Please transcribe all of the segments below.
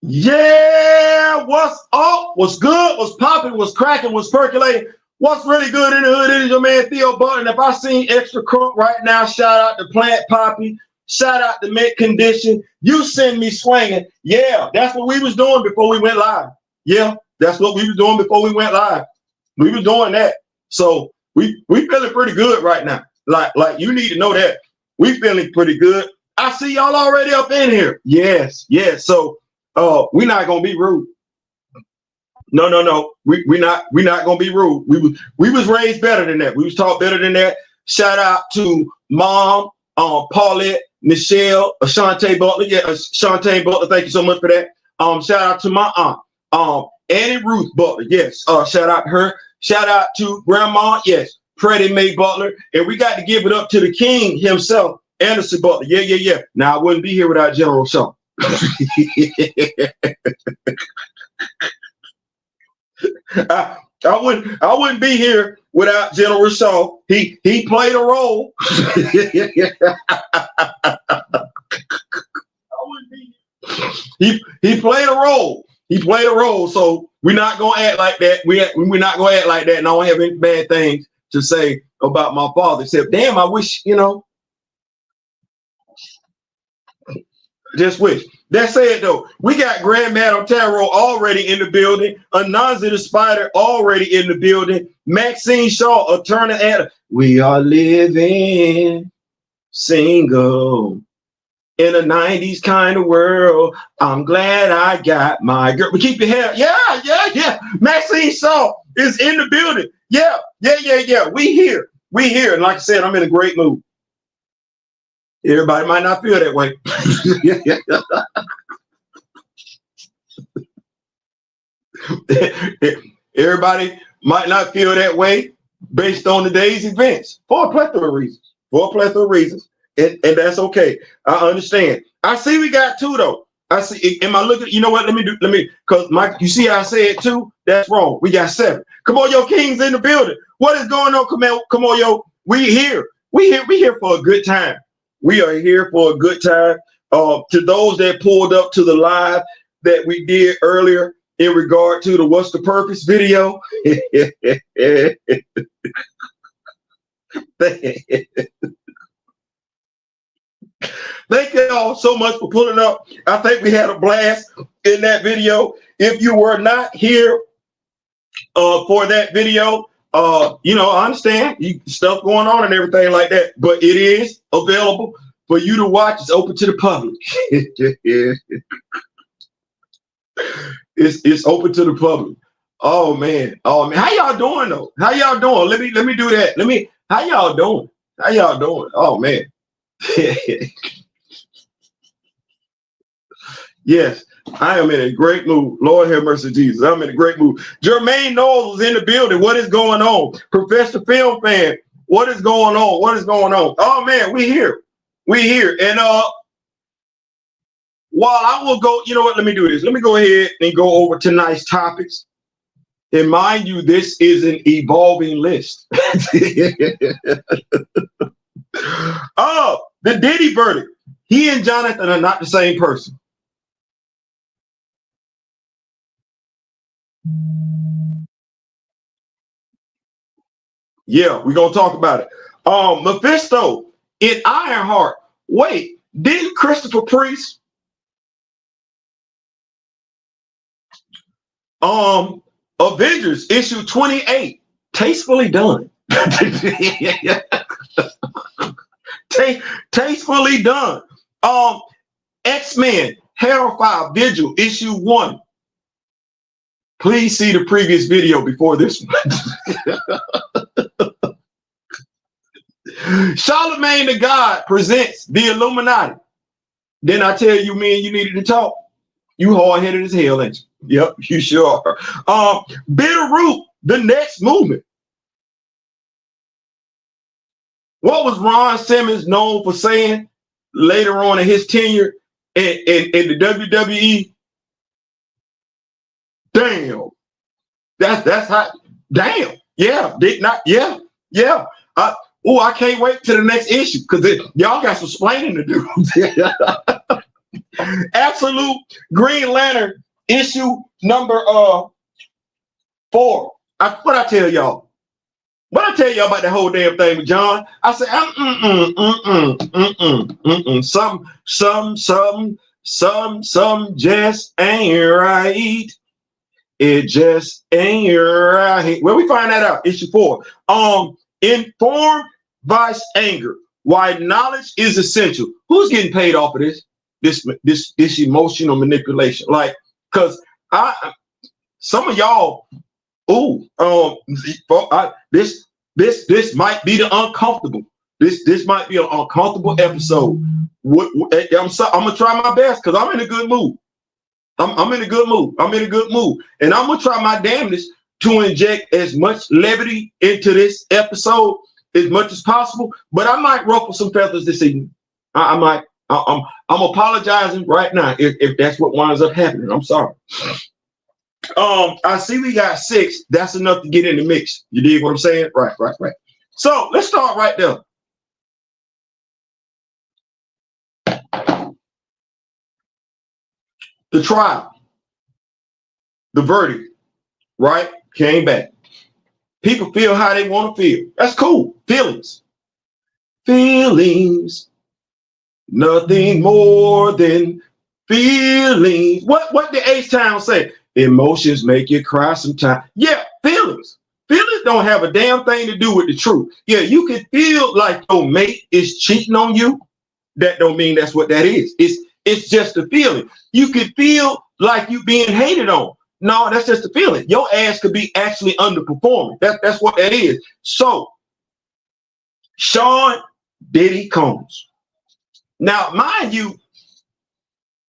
Yeah, what's up? What's good? What's popping? What's cracking? What's percolating? What's really good in the hood? It is your man Theo Button. If I seen extra crunk right now, shout out to Plant Poppy. Shout out to Mint Condition. You send me swinging. Yeah, that's what we was doing before we went live. Yeah, that's what we was doing before we went live. We was doing that. So we feeling pretty good right now. Like you need to know that. We feeling pretty good. I see y'all already up in here. Yes. So we're not gonna be rude. No. We're not gonna be rude. We was raised better than that. We was taught better than that. Shout out to Mom, Paulette, Michelle, Ashante Butler. Yeah, Ashante Butler. Thank you so much for that. Shout out to my aunt, Annie Ruth Butler. Yes. Shout out to her. Shout out to Grandma. Yes, Freddie Mae Butler. And we got to give it up to the king himself, Anderson Butler. Yeah. Now I wouldn't be here without General Shaw. I wouldn't be here without General Shaw. He played a role. He played a role. He played a role. So we're not gonna act like that. We're not gonna act like that. And I don't have any bad things to say about my father. Except, damn, I wish, just wish. That said, though, we got Grand Madam Tarot already in the building. Anansi the Spider already in the building. Maxine Shaw, attorney at We are living single in a 90s kind of world. I'm glad I got my girl. But keep your hair. Yeah. Maxine Shaw is in the building. Yeah. We here. And like I said, I'm in a great mood. Everybody might not feel that way. Everybody might not feel that way based on the day's events for a plethora of reasons. And that's okay. I understand. I see we got two though. I see. Am I looking? You know what? Let me, because Mike, you see how I said two? That's wrong. We got 7. Come on, yo, Kings in the building. What is going on? Come on, yo. We here for a good time. We are here for a good time. To those that pulled up to the live that we did earlier in regard to the What's the Purpose video. Thank you all so much for pulling up. I think we had a blast in that video. If you were not here for that video, I understand stuff going on and everything like that, but it is available for you to watch. It's open to the public. It's open to the public. Oh man. How y'all doing though? How y'all doing? Let me do that. How y'all doing? Oh man. Yes, I am in a great mood. Lord have mercy, Jesus. I'm in a great mood. Jermaine Knowles is in the building. What is going on? Professor Film Fan, what is going on? Oh man, we here. And while I will go, you know what? Let me do this. Let me go ahead and go over tonight's topics. And mind you, this is an evolving list. Oh, the Diddy verdict. He and Jonathan are not the same person. Yeah, we're gonna talk about it. Mephisto in Ironheart. Wait, didn't Christopher Priest Avengers issue 28 tastefully done? Tastefully done. X-Men Hellfire Vigil issue 1. Please see the previous video before this one. Charlemagne the God presents the Illuminati. Then I tell you, me and you needed to talk. You hard-headed as hell, ain't you? Yep, you sure are. Bitterroot, the next movement. What was Ron Simmons known for saying later on in his tenure in the WWE? Damn. That's hot. Damn. Yeah. Yeah. I can't wait to the next issue because y'all got some explaining to do. Absolute Green Lantern issue number 4. What I tell y'all? What I tell y'all about that whole damn thing with John? I said, some just ain't right. It just ain't right. Where we find that out? Issue 4. Informed vice anger. Why knowledge is essential. Who's getting paid off of this? This emotional manipulation. Like, cause some of y'all, this might be the uncomfortable. This might be an uncomfortable episode. I'm gonna try my best because I'm in a good mood. I'm in a good mood. And I'm gonna try my damnedest to inject as much levity into this episode as much as possible. But I might ruffle some feathers this evening. I'm apologizing right now if that's what winds up happening. I'm sorry. I see we got 6. That's enough to get in the mix. You dig what I'm saying? Right. So let's start right there. The trial, the verdict, right? Came back. People feel how they want to feel. That's cool. Feelings. Nothing more than feelings. What did H-Town say? Emotions make you cry sometimes. Yeah, feelings. Feelings don't have a damn thing to do with the truth. Yeah, you can feel like your mate is cheating on you. That don't mean that's what that is. It's just a feeling. You could feel like you being hated on. No, that's just a feeling. Your ass could be actually underperforming. That's what that is. So, Sean Diddy Combs. Now, mind you,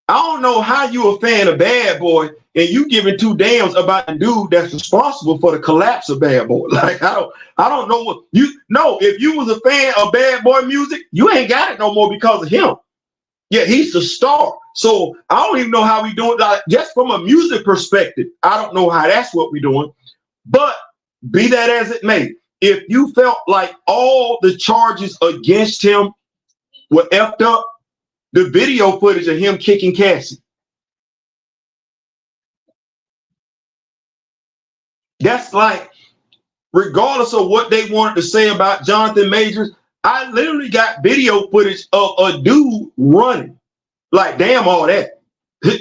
I don't know how you a fan of Bad Boy and you giving 2 damns about the dude that's responsible for the collapse of Bad Boy. Like, I don't know what you know. If you was a fan of Bad Boy music, you ain't got it no more because of him. Yeah, he's the star. So I don't even know how we doing. Like, just from a music perspective, I don't know how that's what we're doing. But be that as it may, if you felt like all the charges against him were effed up, the video footage of him kicking Cassie. That's like, regardless of what they wanted to say about Jonathan Majors, I literally got video footage of a dude running. Like, damn all that. He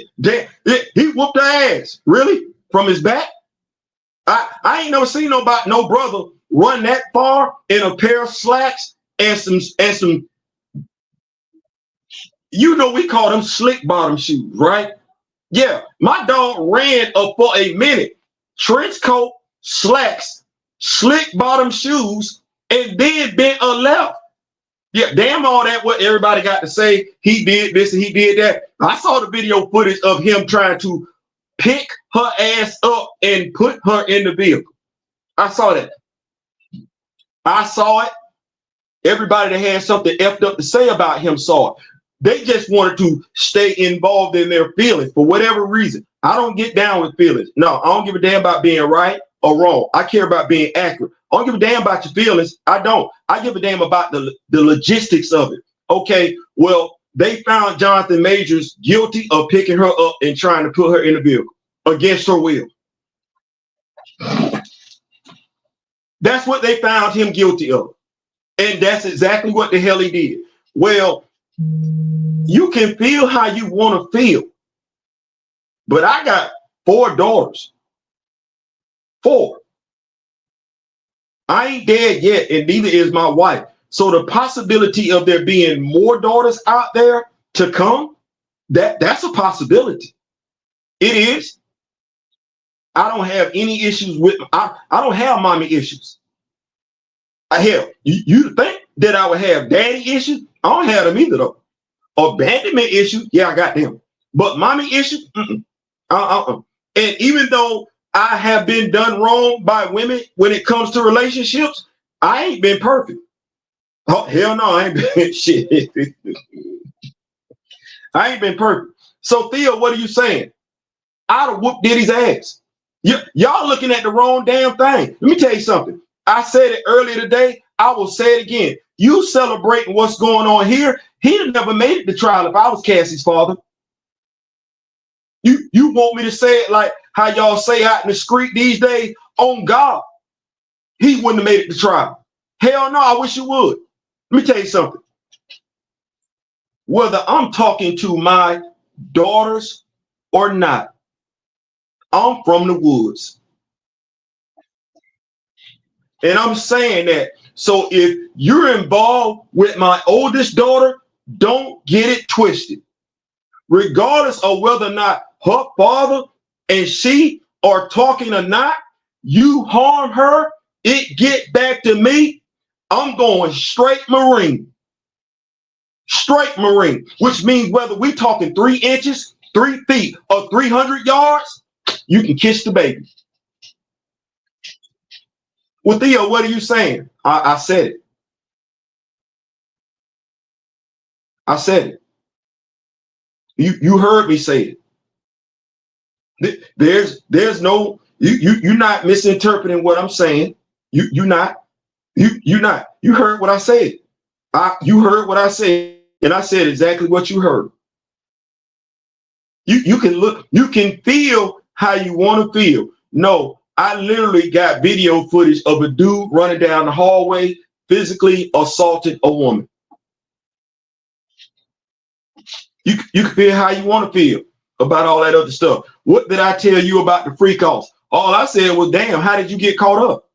whooped her ass. Really? From his back? I ain't never seen no brother run that far in a pair of slacks and some you know, we call them slick bottom shoes, right? Yeah, my dog ran up for a minute. Trench coat, slacks, slick bottom shoes, and then bent a left. Yeah, damn all that what everybody got to say. He did this and he did that. I saw the video footage of him trying to pick her ass up and put her in the vehicle. I saw that. I saw it. Everybody that had something effed up to say about him saw it. They just wanted to stay involved in their feelings for whatever reason. I don't get down with feelings. No, I don't give a damn about being right or wrong. I care about being accurate. I don't give a damn about your feelings. I don't. I give a damn about the logistics of it. Okay, well, they found Jonathan Majors guilty of picking her up and trying to put her in the vehicle against her will. That's what they found him guilty of. And that's exactly what the hell he did. Well, you can feel how you want to feel. But I got 4 daughters. 4. I ain't dead yet, and neither is my wife. So the possibility of there being more daughters out there to come, that's a possibility. It is. I don't have any issues with, I don't have mommy issues. Hell, you think that I would have daddy issues? I don't have them either though. Abandonment issues, yeah, I got them. But mommy issues, And even though I have been done wrong by women when it comes to relationships, I ain't been perfect. Oh, hell no, I ain't been shit. I ain't been perfect. So Theo, what are you saying? I'd have whooped Diddy's ass. Y'all looking at the wrong damn thing. Let me tell you something. I said it earlier today. I will say it again. You celebrating what's going on here. He'd have never made it to trial if I was Cassie's father. You want me to say it like how y'all say out in the street these days? On God, he wouldn't have made it to trial. Hell no, I wish you would. Let me tell you something. Whether I'm talking to my daughters or not, I'm from the woods. And I'm saying that. So if you're involved with my oldest daughter, don't get it twisted. Regardless of whether or not her father and she are talking or not, you harm her, it get back to me, I'm going straight Marine. Straight Marine, which means whether we talking 3 inches, 3 feet, or 300 yards, you can kiss the baby. Well, Theo, what are you saying? I said it. I said it. You heard me say it. There's no you're not misinterpreting what I'm saying. You're not. You're not. You heard what I said. You heard what I said, and I said exactly what you heard. You can look, you can feel how you want to feel. No, I literally got video footage of a dude running down the hallway, physically assaulted a woman. You can feel how you want to feel about all that other stuff. What did I tell you about the freak offs? All I said was, damn, how did you get caught up?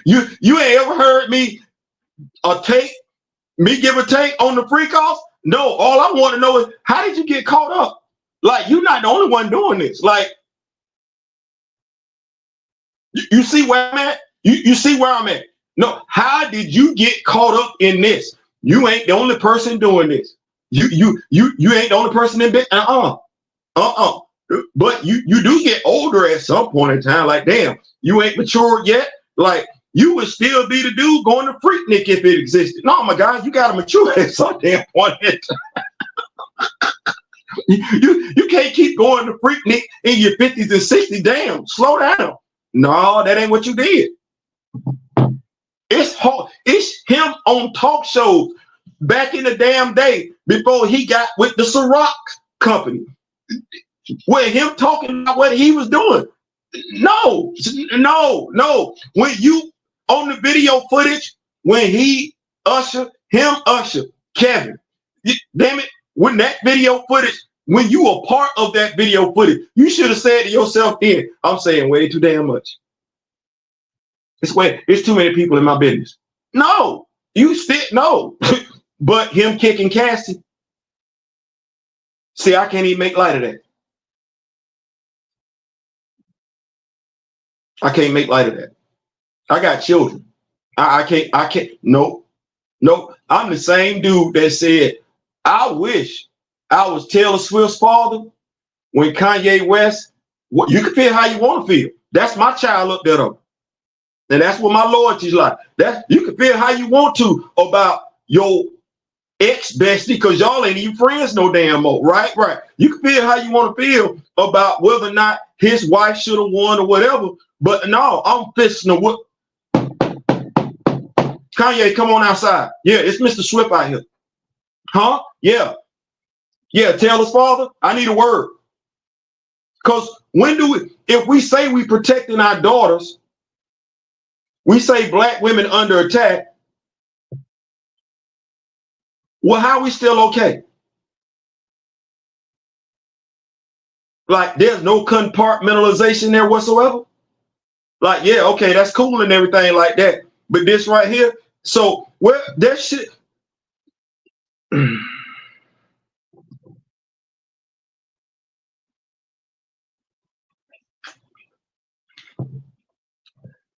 You ain't ever heard me give a take on the freak offs? No, all I want to know is, how did you get caught up? Like, you're not the only one doing this. Like, you see where I'm at? You see where I'm at? No, how did you get caught up in this? You ain't the only person doing this. You ain't the only person in bed. But you do get older at some point in time. Like, damn, you ain't matured yet. Like, you would still be the dude going to Freaknik if it existed. No, my God, you gotta mature at some damn point in time. You can't keep going to Freaknik in your 50s and 60s. Damn, slow down. No, that ain't what you did. It's hard. It's him on talk shows back in the damn day before he got with the Ciroc company. Where him talking about what he was doing. No. When you on the video footage, when he Usher, Kevin, damn it, when that video footage, when you were part of that video footage, you should have said to yourself then, I'm saying way too damn much. It's too many people in my business. No, you still no. But him kicking Cassie. See, I can't even make light of that. I can't make light of that. I got children. I can't. Nope. I'm the same dude that said, I wish I was Taylor Swift's father when Kanye West. You can feel how you want to feel. That's my child up there though. And that's what my loyalty's like. That you can feel how you want to about your ex-bestie, because y'all ain't even friends no damn more. Right. You can feel how you want to feel about whether or not his wife should have won or whatever. But no, I'm fisting a whoop. Kanye, come on outside. Yeah, it's Mr. Swift out here. Huh? Yeah, Taylor's father, I need a word. Because if we say we protecting our daughters, we say black women under attack, well, how are we still okay? Like, there's no compartmentalization there whatsoever. Like, yeah, okay, that's cool and everything like that. But this right here, so where that shit.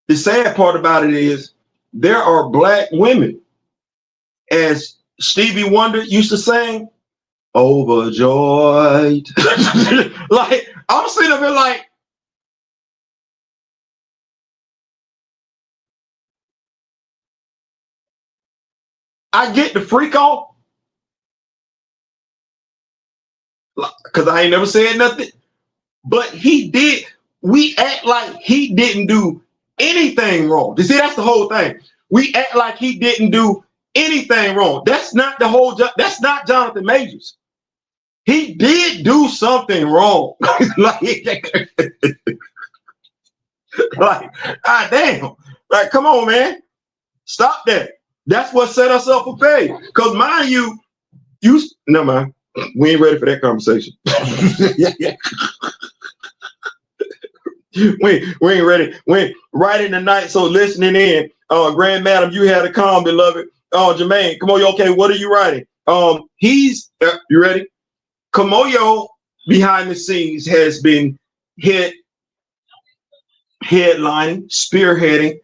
The sad part about it is there are black women, as Stevie Wonder used to sing, overjoyed. Like, I'm sitting up here like, I get the freak off because I ain't never said nothing, but he did. We act like he didn't do anything wrong. You see, that's the whole thing. We act like he didn't do anything wrong. That's not the whole. That's not Jonathan Majors. He did do something wrong. like, ah, damn. Like, come on, man. Stop that. That's what set us up for failure. Because mind you, never mind. We ain't ready for that conversation. we ain't ready. We ain't right in the night. So listening in, Grand Madam, you had a calm, beloved. Jermaine, come on, you okay? What are you writing? He's you ready? Kamoyo behind the scenes has been headlining, spearheading.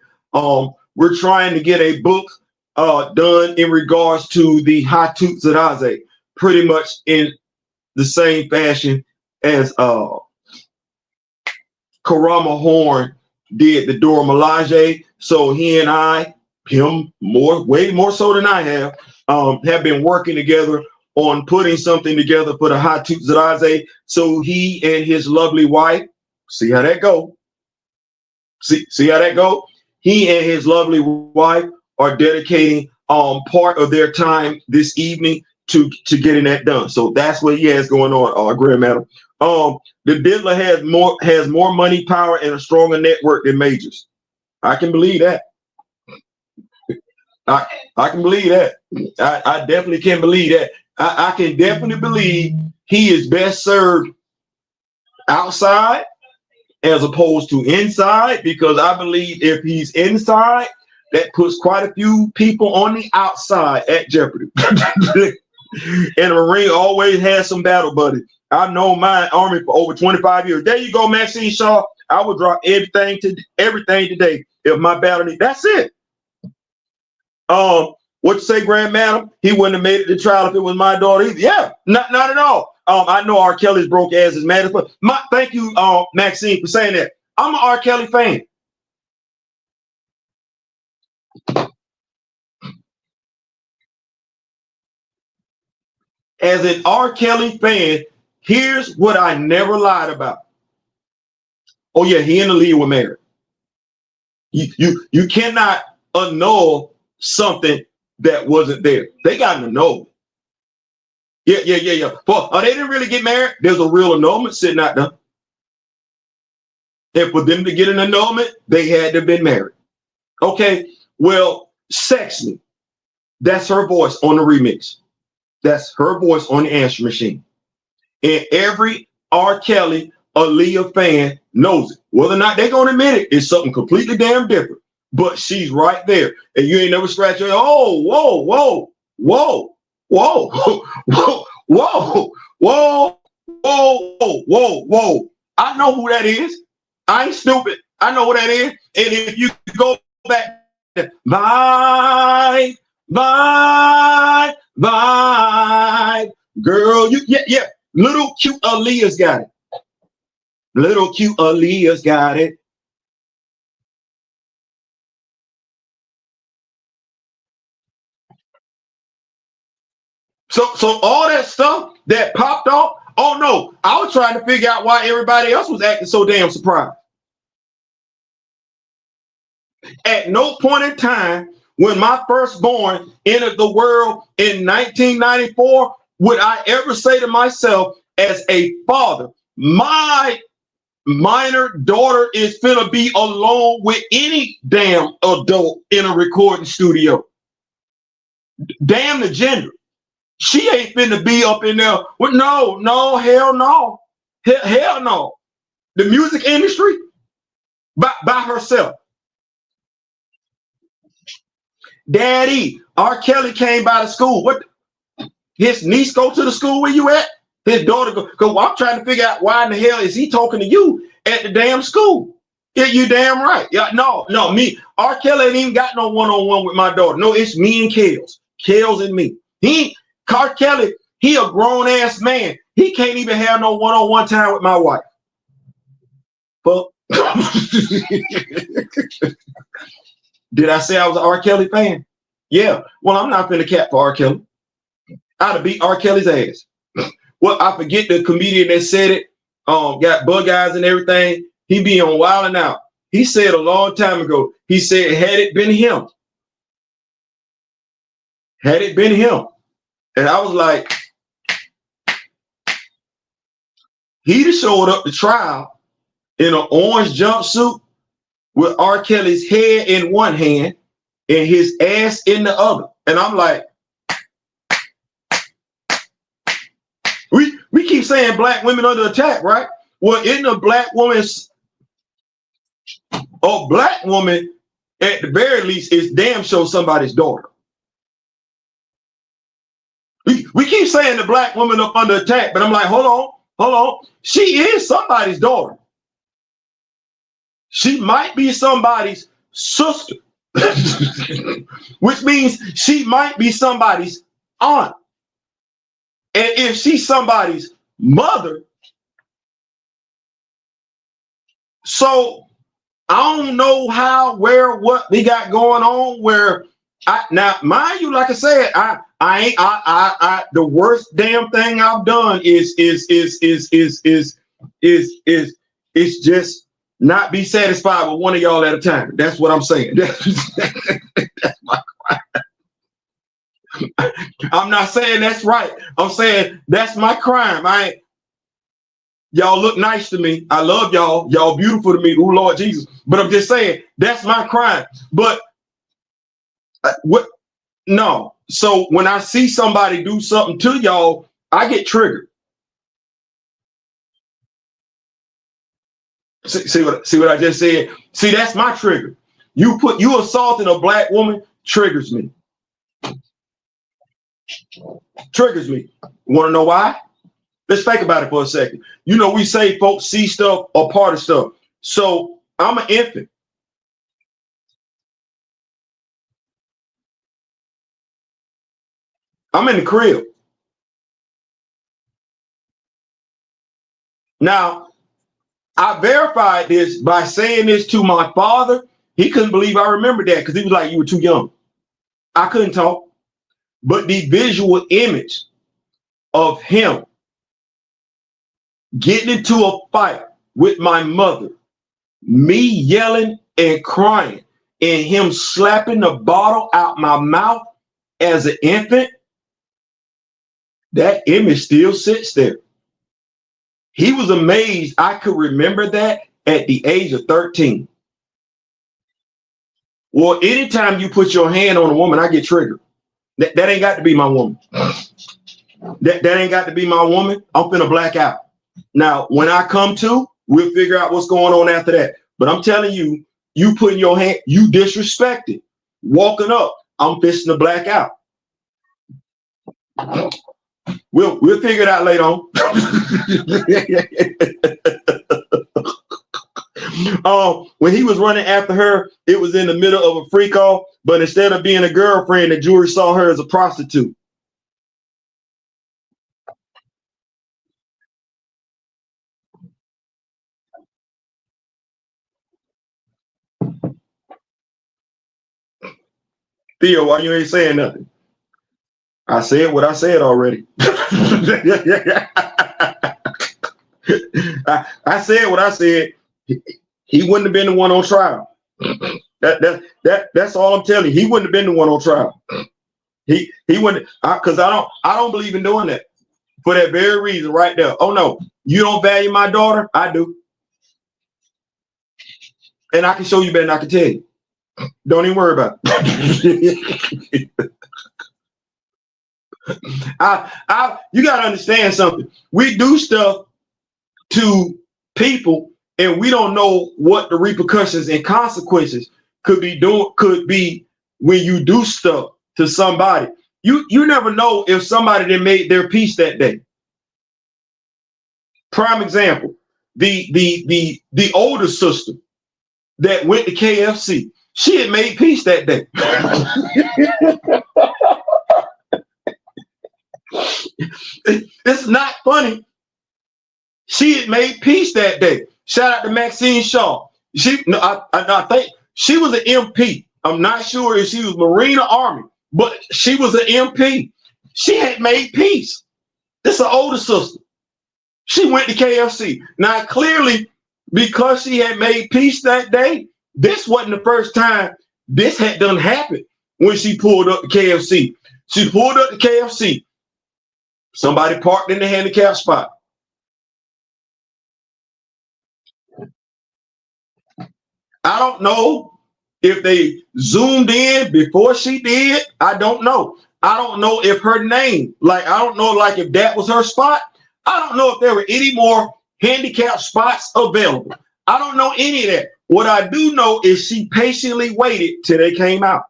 We're trying to get a book done in regards to the Ias-Ijs, pretty much in the same fashion as Karama Horn did the Dora Milaje. So he and him way more so than I have been working together on putting something together for the Ias-Ijs. So he and his lovely wife, see how that go. See how that go. He and his lovely wife are dedicating part of their time this evening to getting that done. So that's what he has going on, Grand Madam. The Diddler has more money, power, and a stronger network than Majors. I can believe that. I can believe that. I definitely can believe that. I can definitely believe he is best served outside as opposed to inside, because I believe if he's inside, that puts quite a few people on the outside at jeopardy. And the Marine always has some battle buddies. I've known my army for over 25 years. There you go, Maxine Shaw. I would drop everything today if my battle need. That's it. What you say, Grand Madam? He wouldn't have made it to trial if it was my daughter either. Yeah, not at all. I know R. Kelly's broke ass is mad, but thank you, Maxine, for saying that. I'm an R. Kelly fan. As an R. Kelly fan, here's what I never lied about. Oh yeah, he and Aaliyah were married. You cannot annul something that wasn't there. They got an annulment. Yeah. But they didn't really get married. There's a real annulment sitting out there. And for them to get an annulment, they had to have been married. Okay, well, Sex Me. That's her voice on the remix. That's her voice on the answer machine. And every R. Kelly, Aaliyah fan knows it. Whether or not they're going to admit it, it's something completely damn different. But she's right there. And you ain't never scratch your, whoa. I know who that is. I ain't stupid. I know who that is. And if you go back, bye, girl, yeah. Little cute Aaliyah's got it. Little cute Aaliyah's got it. So all that stuff that popped off, oh no, I was trying to figure out why everybody else was acting so damn surprised. At no point in time when my firstborn entered the world in 1994 would I ever say to myself as a father, my minor daughter is finna be alone with any damn adult in a recording studio. Damn the gender. She ain't finna be up in there with hell no. Hell no. The music industry by herself. Daddy, R. Kelly came by the school. What? His niece go to the school where you at? His daughter go. Because I'm trying to figure out why in the hell is he talking to you at the damn school? Yeah, you damn right. Yeah, no, me. R. Kelly ain't even got no one-on-one with my daughter. No, it's me and Kels and me. R. Kelly, he a grown-ass man. He can't even have no one-on-one time with my wife. But did I say I was an R. Kelly fan? Yeah. Well, I'm not finna cap for R. Kelly. I'd have beat R. Kelly's ass. Well, I forget the comedian that said it. Got bug eyes and everything. He be on Wild 'N Out. He said a long time ago. He said, had it been him, had it been him, and I was like, he'd have showed up to trial in an orange jumpsuit with R. Kelly's head in one hand and his ass in the other. And I'm like, we keep saying black women under attack, right? Well, isn't a black woman, at the very least, is damn sure somebody's daughter. We keep saying the black woman up under attack, but I'm like, hold on. She is somebody's daughter. She might be somebody's sister, which means she might be somebody's aunt. And if she's somebody's mother, so I don't know how, where, what we got going on. Where now, mind you, like I said, I the worst damn thing I've done is just not be satisfied with one of y'all at a time. That's what I'm saying. That's my crime. I'm not saying that's right. I'm saying that's my crime. Y'all look nice to me. I love y'all. Y'all beautiful to me. Oh, Lord Jesus. But I'm just saying that's my crime. But what? No. So when I see somebody do something to y'all, I get triggered. See what I just said? See, that's my trigger. You assaulting a black woman triggers me. Triggers me. You want to know why? Let's think about it for a second. You know, we say folks see stuff or part of stuff. So I'm an infant. I'm in the crib. Now, I verified this by saying this to my father. He couldn't believe I remembered that because he was like, you were too young. I couldn't talk. But the visual image of him getting into a fight with my mother, me yelling and crying, and him slapping the bottle out my mouth as an infant, that image still sits there. He was amazed I could remember that at the age of 13. Well, anytime you put your hand on a woman, I get triggered. That ain't got to be my woman. That ain't got to be my woman. I'm finna black out. Now, when I come to, we'll figure out what's going on after that. But I'm telling you, you putting your hand, you disrespected. Walking up, I'm fisting to black out. We'll figure it out later on. When he was running after her, it was in the middle of a freak off, but instead of being a girlfriend, the jury saw her as a prostitute. Theo, why you ain't saying nothing? I said what I said already. I said what I said. He wouldn't have been the one on trial. That's all I'm telling you. He wouldn't have been the one on trial. He wouldn't, because I don't believe in doing that for that very reason right there. Oh no, you don't value my daughter? I do. And I can show you better than I can tell you. Don't even worry about it. You gotta understand something. We do stuff to people and we don't know what the repercussions and consequences could be when you do stuff to somebody. You never know if somebody that made their peace that day. Prime example, the older sister that went to KFC, she had made peace that day. It's not funny. She had made peace that day. Shout out to Maxine Shaw. I think she was an MP. I'm not sure if she was Marine or Army, but she was an MP. She had made peace. This is an older sister. She went to KFC. Now, clearly, because she had made peace that day, this wasn't the first time this had done happened when she pulled up to KFC. She pulled up the KFC. Somebody parked in the handicap spot. I don't know if they zoomed in before she did. I don't know. I don't know if her name, like, I don't know, like, if that was her spot. I don't know if there were any more handicap spots available. I don't know any of that. What I do know is she patiently waited till they came out.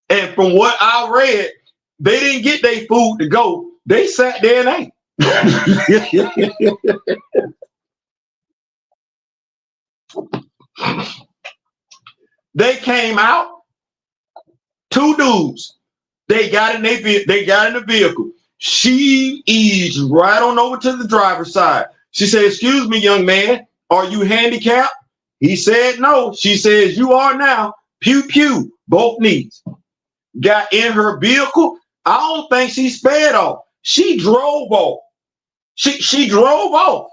And from what I read, they didn't get their food to go. They sat there and ate. They came out, two dudes. They got in the vehicle. She eased right on over to the driver's side. She said, "Excuse me, young man, are you handicapped?" He said, "No." She says, "You are now." Pew pew, both knees. Got in her vehicle. I don't think she sped off. She drove off. She drove off.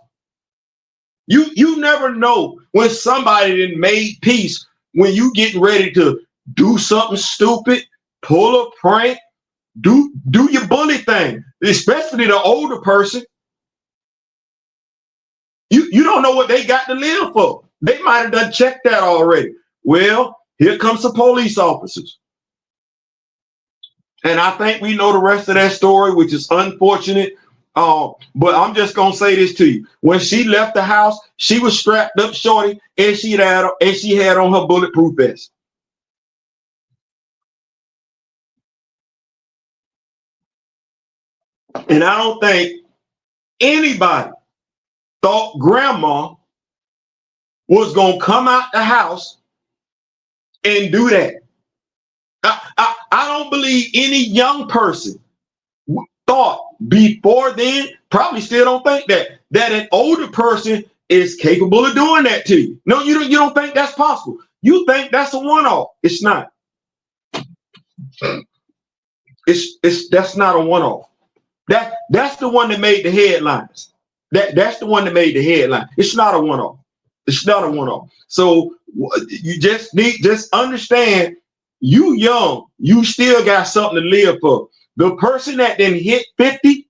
You never know when somebody done made peace when you getting ready to do something stupid, pull a prank, do your bully thing, especially the older person. You don't know what they got to live for. They might have done checked that already. Well, here comes the police officers. And I think we know the rest of that story, which is unfortunate. But I'm just gonna say this to you: when she left the house, she was strapped up, shorty, and she had on her bulletproof vest. And I don't think anybody thought grandma was gonna come out the house and do that. I don't believe any young person thought before then, probably still don't think that an older person is capable of doing that to you. No, you don't think that's possible. You think that's a one-off. It's not. That's not a one-off. That's the one that made the headlines. That's the one that made the headline. It's not a one-off. It's not a one-off. So you just understand, you young, you still got something to live for. The person that then hit 50,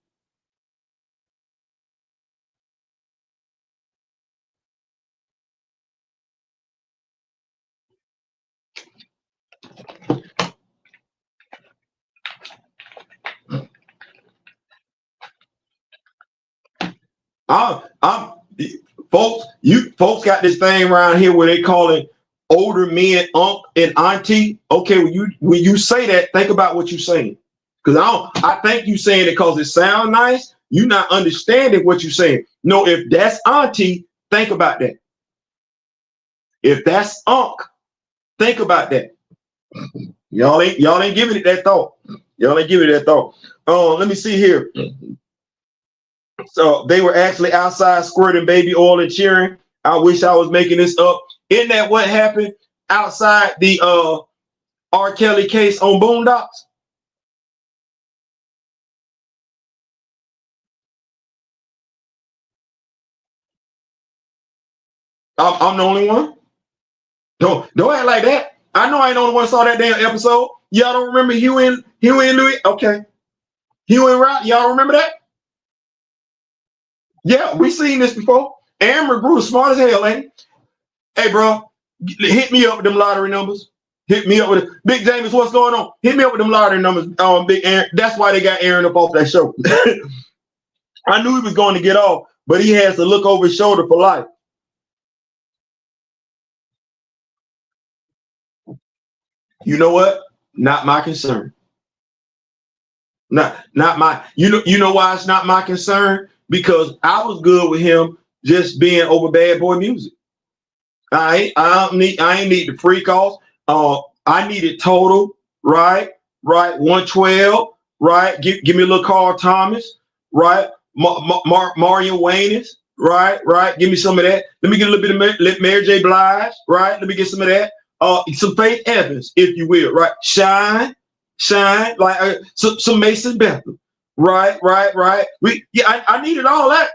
I'm folks got this thing around here where they call it older men, uncle and auntie. Okay, when you say that, think about what you're saying. Because I think you saying it because it sounds nice. You're not understanding what you're saying. No, if that's auntie, think about that. If that's uncle, think about that. Y'all ain't giving it that thought. Y'all ain't giving it that thought. Let me see here. So they were actually outside squirting baby oil and cheering. I wish I was making this up. Isn't that what happened outside the R. Kelly case on Boondocks? I'm the only one. Don't act like that. I know I ain't the only one saw that damn episode. Y'all don't remember Huey and Louis? Okay. Huey and Rock, y'all remember that? Yeah, we seen this before. Amber grew smart as hell, ain't he? Hey, bro, hit me up with them lottery numbers. Hit me up with it. Big James, what's going on? Hit me up with them lottery numbers. Big Aaron. That's why they got Aaron up off that show. I knew he was going to get off, but he has to look over his shoulder for life. You know what? Not my concern. Not my. You know why it's not my concern? Because I was good with him just being over bad boy music. I ain't need the freak off. I needed total, right? 112, right? Give me a little Carl Thomas, right? Mario Waynes, right? Give me some of that. Let me get a little bit of Mary J. Blige, right? Let me get some of that. Some Faith Evans, if you will, right? Shine, like some Mason Bethel, right? I needed all that.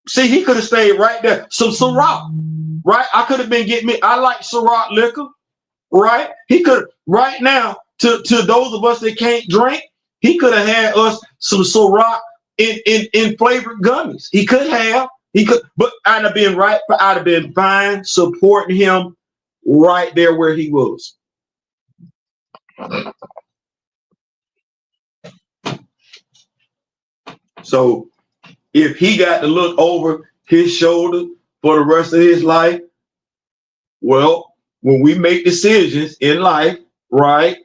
See, he could have stayed right there. Some Ciroc, right? I could have been getting me. I like Ciroc liquor, right? He could right now to those of us that can't drink, he could have had us some Ciroc in flavored gummies. He could have. He could, but I'd have been right. I'd have been fine supporting him right there where he was. So if he got to look over his shoulder for the rest of his life, well, when we make decisions in life, right,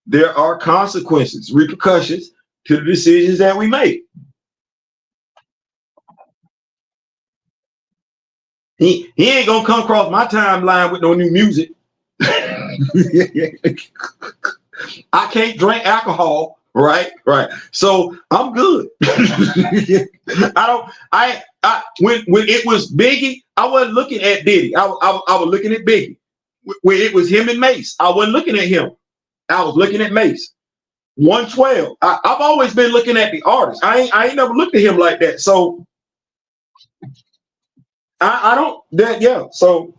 there are consequences, repercussions to the decisions that we make. He ain't gonna come across my timeline with no new music. I can't drink alcohol, right? So I'm good. When it was Biggie, I wasn't looking at Diddy. I was looking at Biggie. When it was him and Mace, I wasn't looking at him. I was looking at Mace. 112. I've always been looking at the artist. I ain't never looked at him like that. So I don't that yeah. So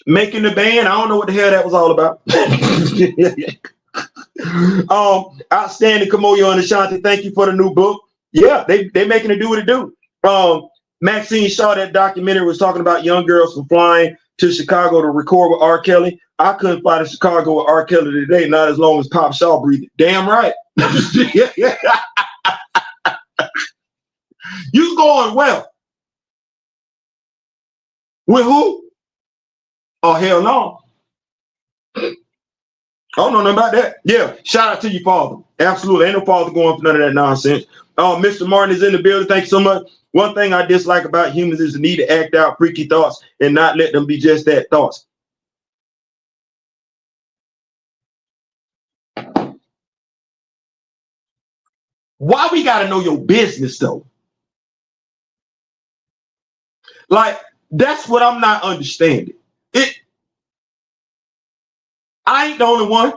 making the band, I don't know what the hell that was all about. Outstanding Kamoyo and Ashanti, thank you for the new book. Yeah, they making it do what it do. Maxine Shaw, that documentary was talking about young girls from flying to Chicago to record with R. Kelly. I couldn't fly to Chicago with R. Kelly today, not as long as Pop Shaw breathed. Damn right. You going well. With who? Oh, hell no. I don't know nothing about that. Yeah, shout out to your father. Absolutely. Ain't no father going for none of that nonsense. Mr. Martin is in the building. Thank you so much. One thing I dislike about humans is the need to act out freaky thoughts and not let them be just that, thoughts. Why we got to know your business, though? Like, that's what I'm not understanding. I ain't the only one.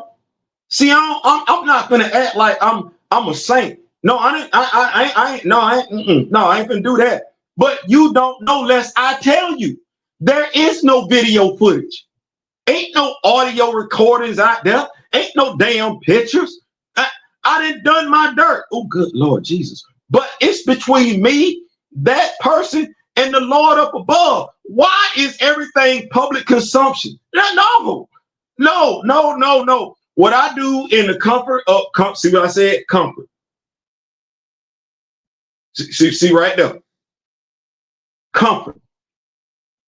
See, I'm not gonna act like I'm a saint. No, I ain't gonna do that. But you don't know lest I tell you. There is no video footage. Ain't no audio recordings out there. Ain't no damn pictures. I done my dirt. Oh, good Lord Jesus. But it's between me, that person, and the Lord up above. Why is everything public consumption? No. What I do in the comfort of, see what I said? Comfort. See right there. Comfort.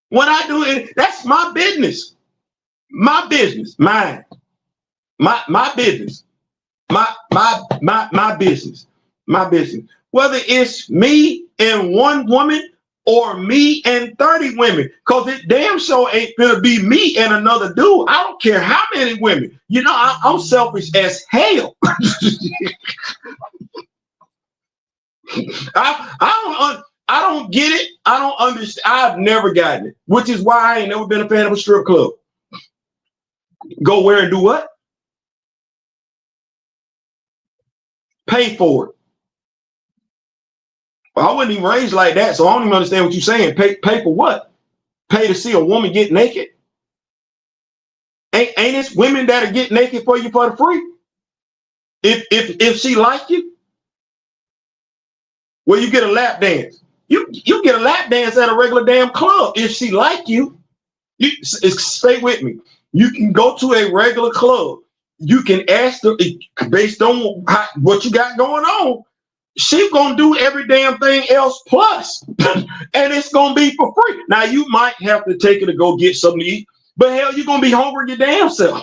What I do, that's my business. My business. Mine. My business. My business. My business. Whether it's me and one woman or me and 30 women, because it damn sure ain't gonna be me and another dude. I don't care how many women. You know, I'm selfish as hell. I don't get it. I don't understand. I've never gotten it, which is why I ain't never been a fan of a strip club. Go where and do what? Pay for it. Well, I wasn't even raised like that, so I don't even understand what you're saying. Pay for what? Pay to see a woman get naked? Ain't it women that'll get naked for you for the free? If she like you, well, you get a lap dance. You get a lap dance at a regular damn club. If she like you, stay with me. You can go to a regular club. You can ask her based on what you got going on. She's gonna do every damn thing else plus, and it's gonna be for free. Now you might have to take her to go get something to eat, but hell, you're gonna be hungry your damn self.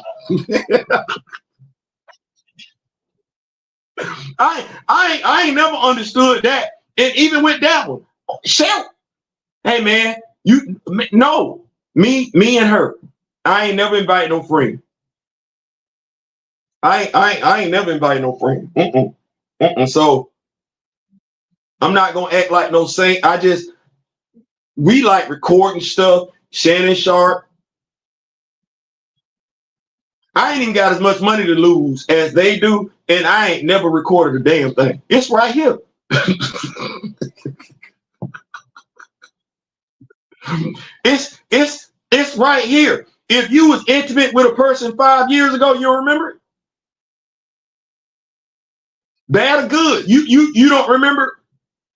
I ain't never understood that, and even with that one, shout, hey man, me and her. I ain't never invite no friend. I ain't never invite no friend. So I'm not gonna act like no saint. We like recording stuff. Shannon Sharp. I ain't even got as much money to lose as they do, and I ain't never recorded a damn thing. It's right here. It's right here. If you was intimate with a person 5 years ago, you remember it? Bad or good? You don't remember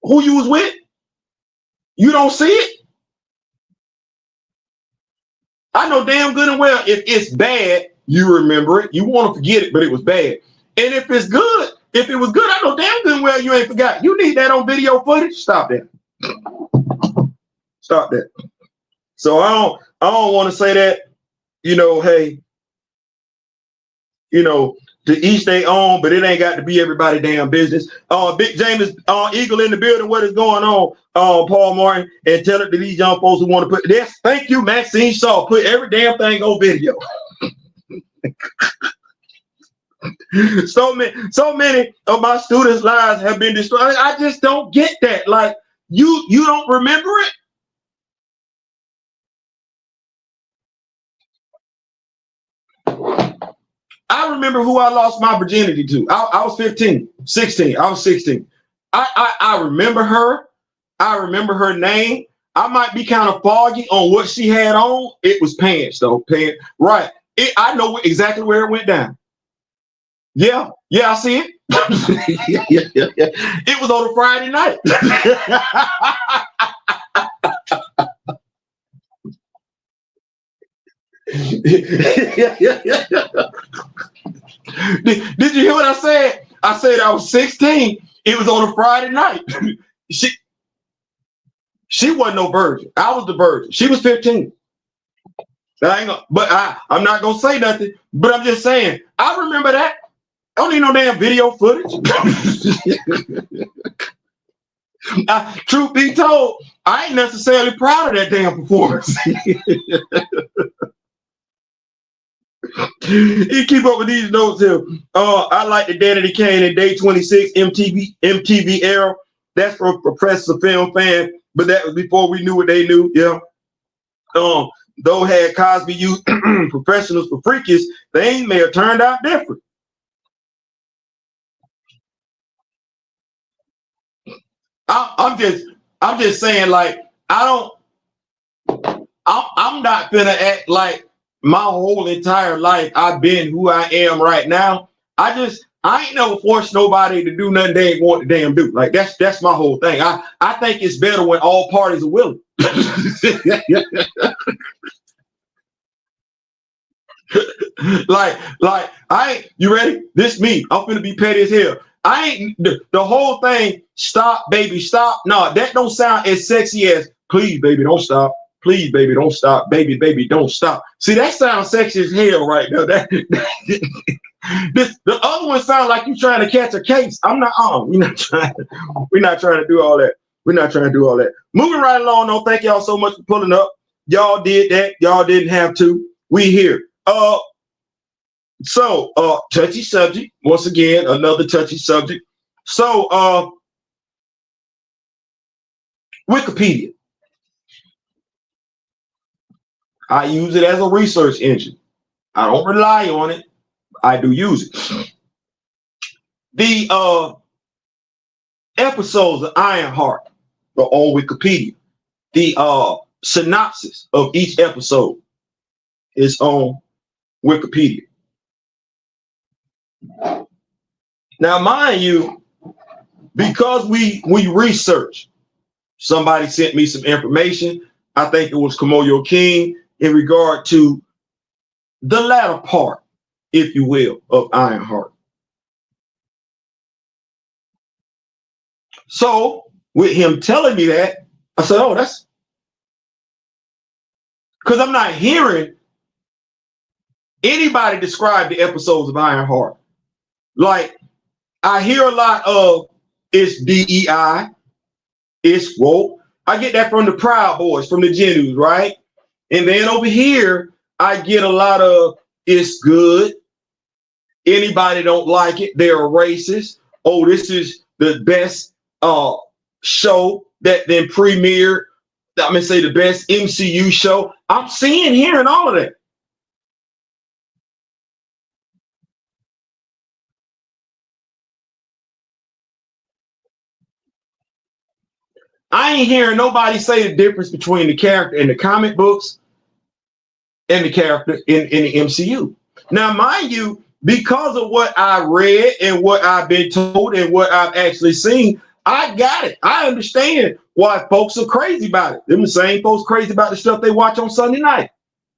who you was with? You don't see it? I know damn good and well if it's bad, you remember it. You want to forget it, but it was bad. And if it's good, if it was good, I know damn good and well you ain't forgot. You need that on video footage. Stop that. Stop that. So I don't want to say that, hey, to each their own, but it ain't got to be everybody damn business. Big James Eagle in the building. What is going on, Paul Martin? And tell it to these young folks who want to put this. Thank you, Maxine Shaw. Put every damn thing on video. So many of my students' lives have been destroyed. I just don't get that. Like you don't remember it. I remember who I lost my virginity to. I was 15, 16. I was 16. I remember her. I remember her name. I might be kind of foggy on what she had on. It was pants, though. Pants. Right. I know exactly where it went down. Yeah. Yeah, I see it. Yeah. It was on a Friday night. Did you hear what I said? I said I was 16. It was on a Friday night. She wasn't no virgin. I was the virgin. She was 15. I'm not gonna say nothing. But I'm just saying, I remember that. I don't need no damn video footage. Truth be told, I ain't necessarily proud of that damn performance. You keep up with these notes here. I like the Danity Kane and Day 26 MTV era. That's for Professor Film Fan, but that was before we knew what they knew. Yeah. Though had Cosby used professionals for freakies, things may have turned out different. I'm just saying, like, I'm not gonna act like my whole entire life I've been who I am right now. I ain't never forced nobody to do nothing they ain't want to damn do. Like that's my whole thing. I think it's better when all parties are willing. like you ready? This me. I'm gonna be petty as hell. I ain't the whole thing. Stop, baby, stop. No, that don't sound as sexy as please, baby, don't stop. Please, baby, don't stop. Baby, don't stop. See, that sounds sexy as hell right now. The other one sounds like you trying to catch a case. I'm not on. We're not trying to do all that. We're not trying to do all that. Moving right along, though. Thank y'all so much for pulling up. Y'all did that. Y'all didn't have to. We here. So touchy subject. Once again, another touchy subject. So Wikipedia. I use it as a research engine. I don't rely on it. I do use it. The episodes of Ironheart are on Wikipedia. The synopsis of each episode is on Wikipedia. Now, mind you, because we research, somebody sent me some information. I think it was Kamoyo King in regard to the latter part, if you will, of Ironheart. So with him telling me that, I said, oh, that's because I'm not hearing anybody describe the episodes of Ironheart. Like, I hear a lot of it's DEI, it's woke. I get that from the Proud Boys, from the Genus, right? And then over here, I get a lot of it's good. Anybody don't like it, they're a racist. Oh, this is the best show that then premiered. I'm gonna say the best MCU show. I'm seeing, hearing all of that. I ain't hearing nobody say the difference between the character in the comic books and the character in the MCU. Now, mind you, because of what I read and what I've been told and what I've actually seen, I got it. I understand why folks are crazy about it. Them the same folks crazy about the stuff they watch on Sunday night.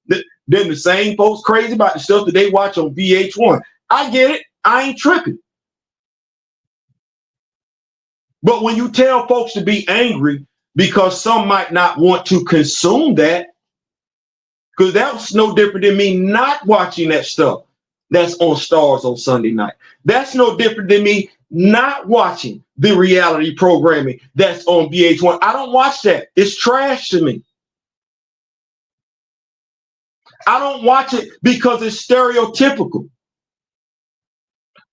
Then the same folks crazy about the stuff that they watch on VH1. I get it. I ain't tripping. But when you tell folks to be angry because some might not want to consume that, because that's no different than me not watching that stuff that's on Stars on Sunday night. That's no different than me not watching the reality programming that's on VH1. I don't watch that. It's trash to me. I don't watch it because it's stereotypical.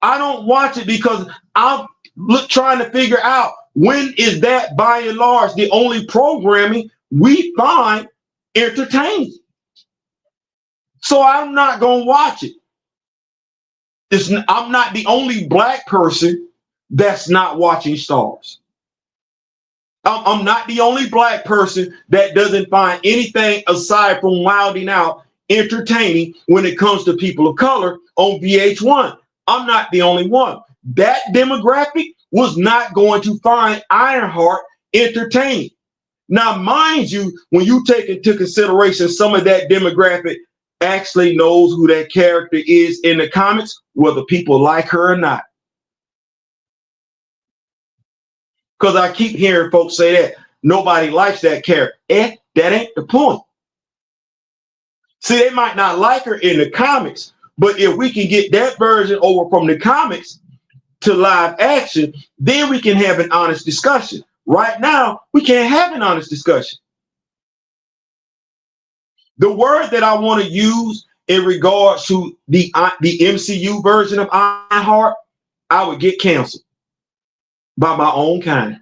I don't watch it because I'm trying to figure out when is that by and large the only programming we find entertaining. So I'm not going to watch it. I'm not the only black person that's not watching Stars. I'm not the only black person that doesn't find anything aside from wilding out entertaining when it comes to people of color on VH1. I'm not the only one. That demographic was not going to find Ironheart entertaining. Now, mind you, when you take into consideration some of that demographic actually knows who that character is in the comics, whether people like her or not. Because I keep hearing folks say that nobody likes that character. That ain't the point. See, they might not like her in the comics, but if we can get that version over from the comics to live action, then we can have an honest discussion. Right now, we can't have an honest discussion. The word that I want to use in regards to the MCU version of Ironheart, I would get canceled by my own kind.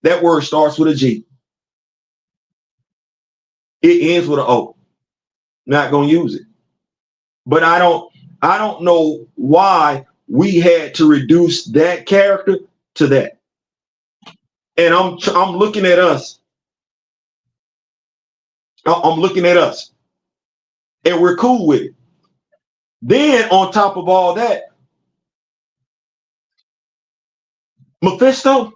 That word starts with a G. It ends with an O. Not gonna use it. But I don't know why we had to reduce that character to that. And I'm looking at us. I'm looking at us. And we're cool with it. Then on top of all that, Mephisto.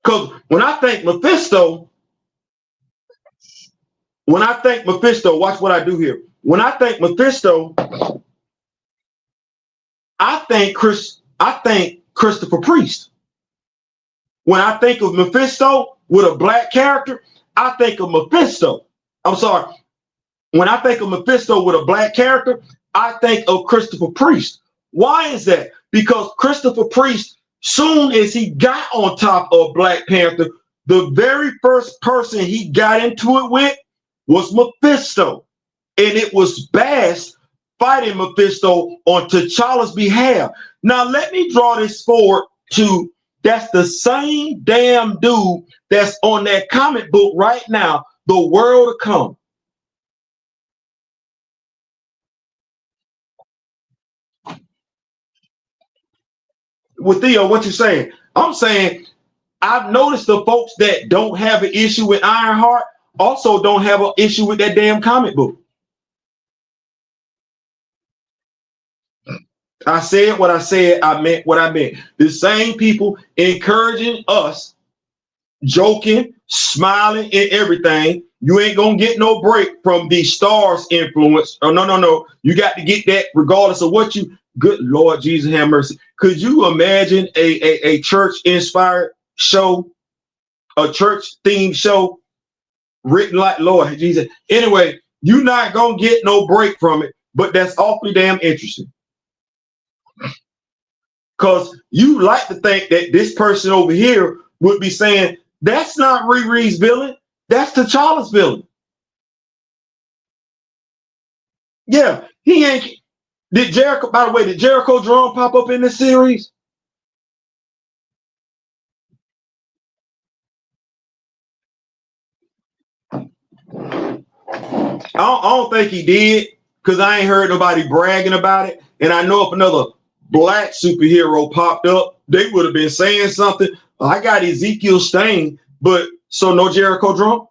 Because when I think Mephisto, watch what I do here. When I think Mephisto, I think Christopher Priest. When I think of Mephisto with a black character, I think of Mephisto. I'm sorry. When I think of Mephisto with a black character, I think of Christopher Priest. Why is that? Because Christopher Priest, soon as he got on top of Black Panther, the very first person he got into it with was Mephisto. And it was Bast fighting Mephisto on T'Challa's behalf. Now, let me draw this forward to that's the same damn dude that's on that comic book right now, The World to Come. With Theo, what you saying? I'm saying I've noticed the folks that don't have an issue with Ironheart also don't have an issue with that damn comic book. I said what I said, I meant what I meant. The same people encouraging us, joking, smiling, and everything. You ain't gonna get no break from the Stars influence. Oh, no. You got to get that regardless of what you. Good Lord Jesus, have mercy. Could you imagine a church-inspired show, a church-themed show written like Lord Jesus? Anyway, you're not gonna get no break from it, but that's awfully damn interesting. Because you like to think that this person over here would be saying, that's not Riri's villain, that's T'Challa's villain. Yeah, he ain't. Did Jericho, by the way, did Jericho drum pop up in this series? I don't think he did, because I ain't heard nobody bragging about it. And I know if another black superhero popped up, they would have been saying something. I got Ezekiel Stain, but so no Jericho drum?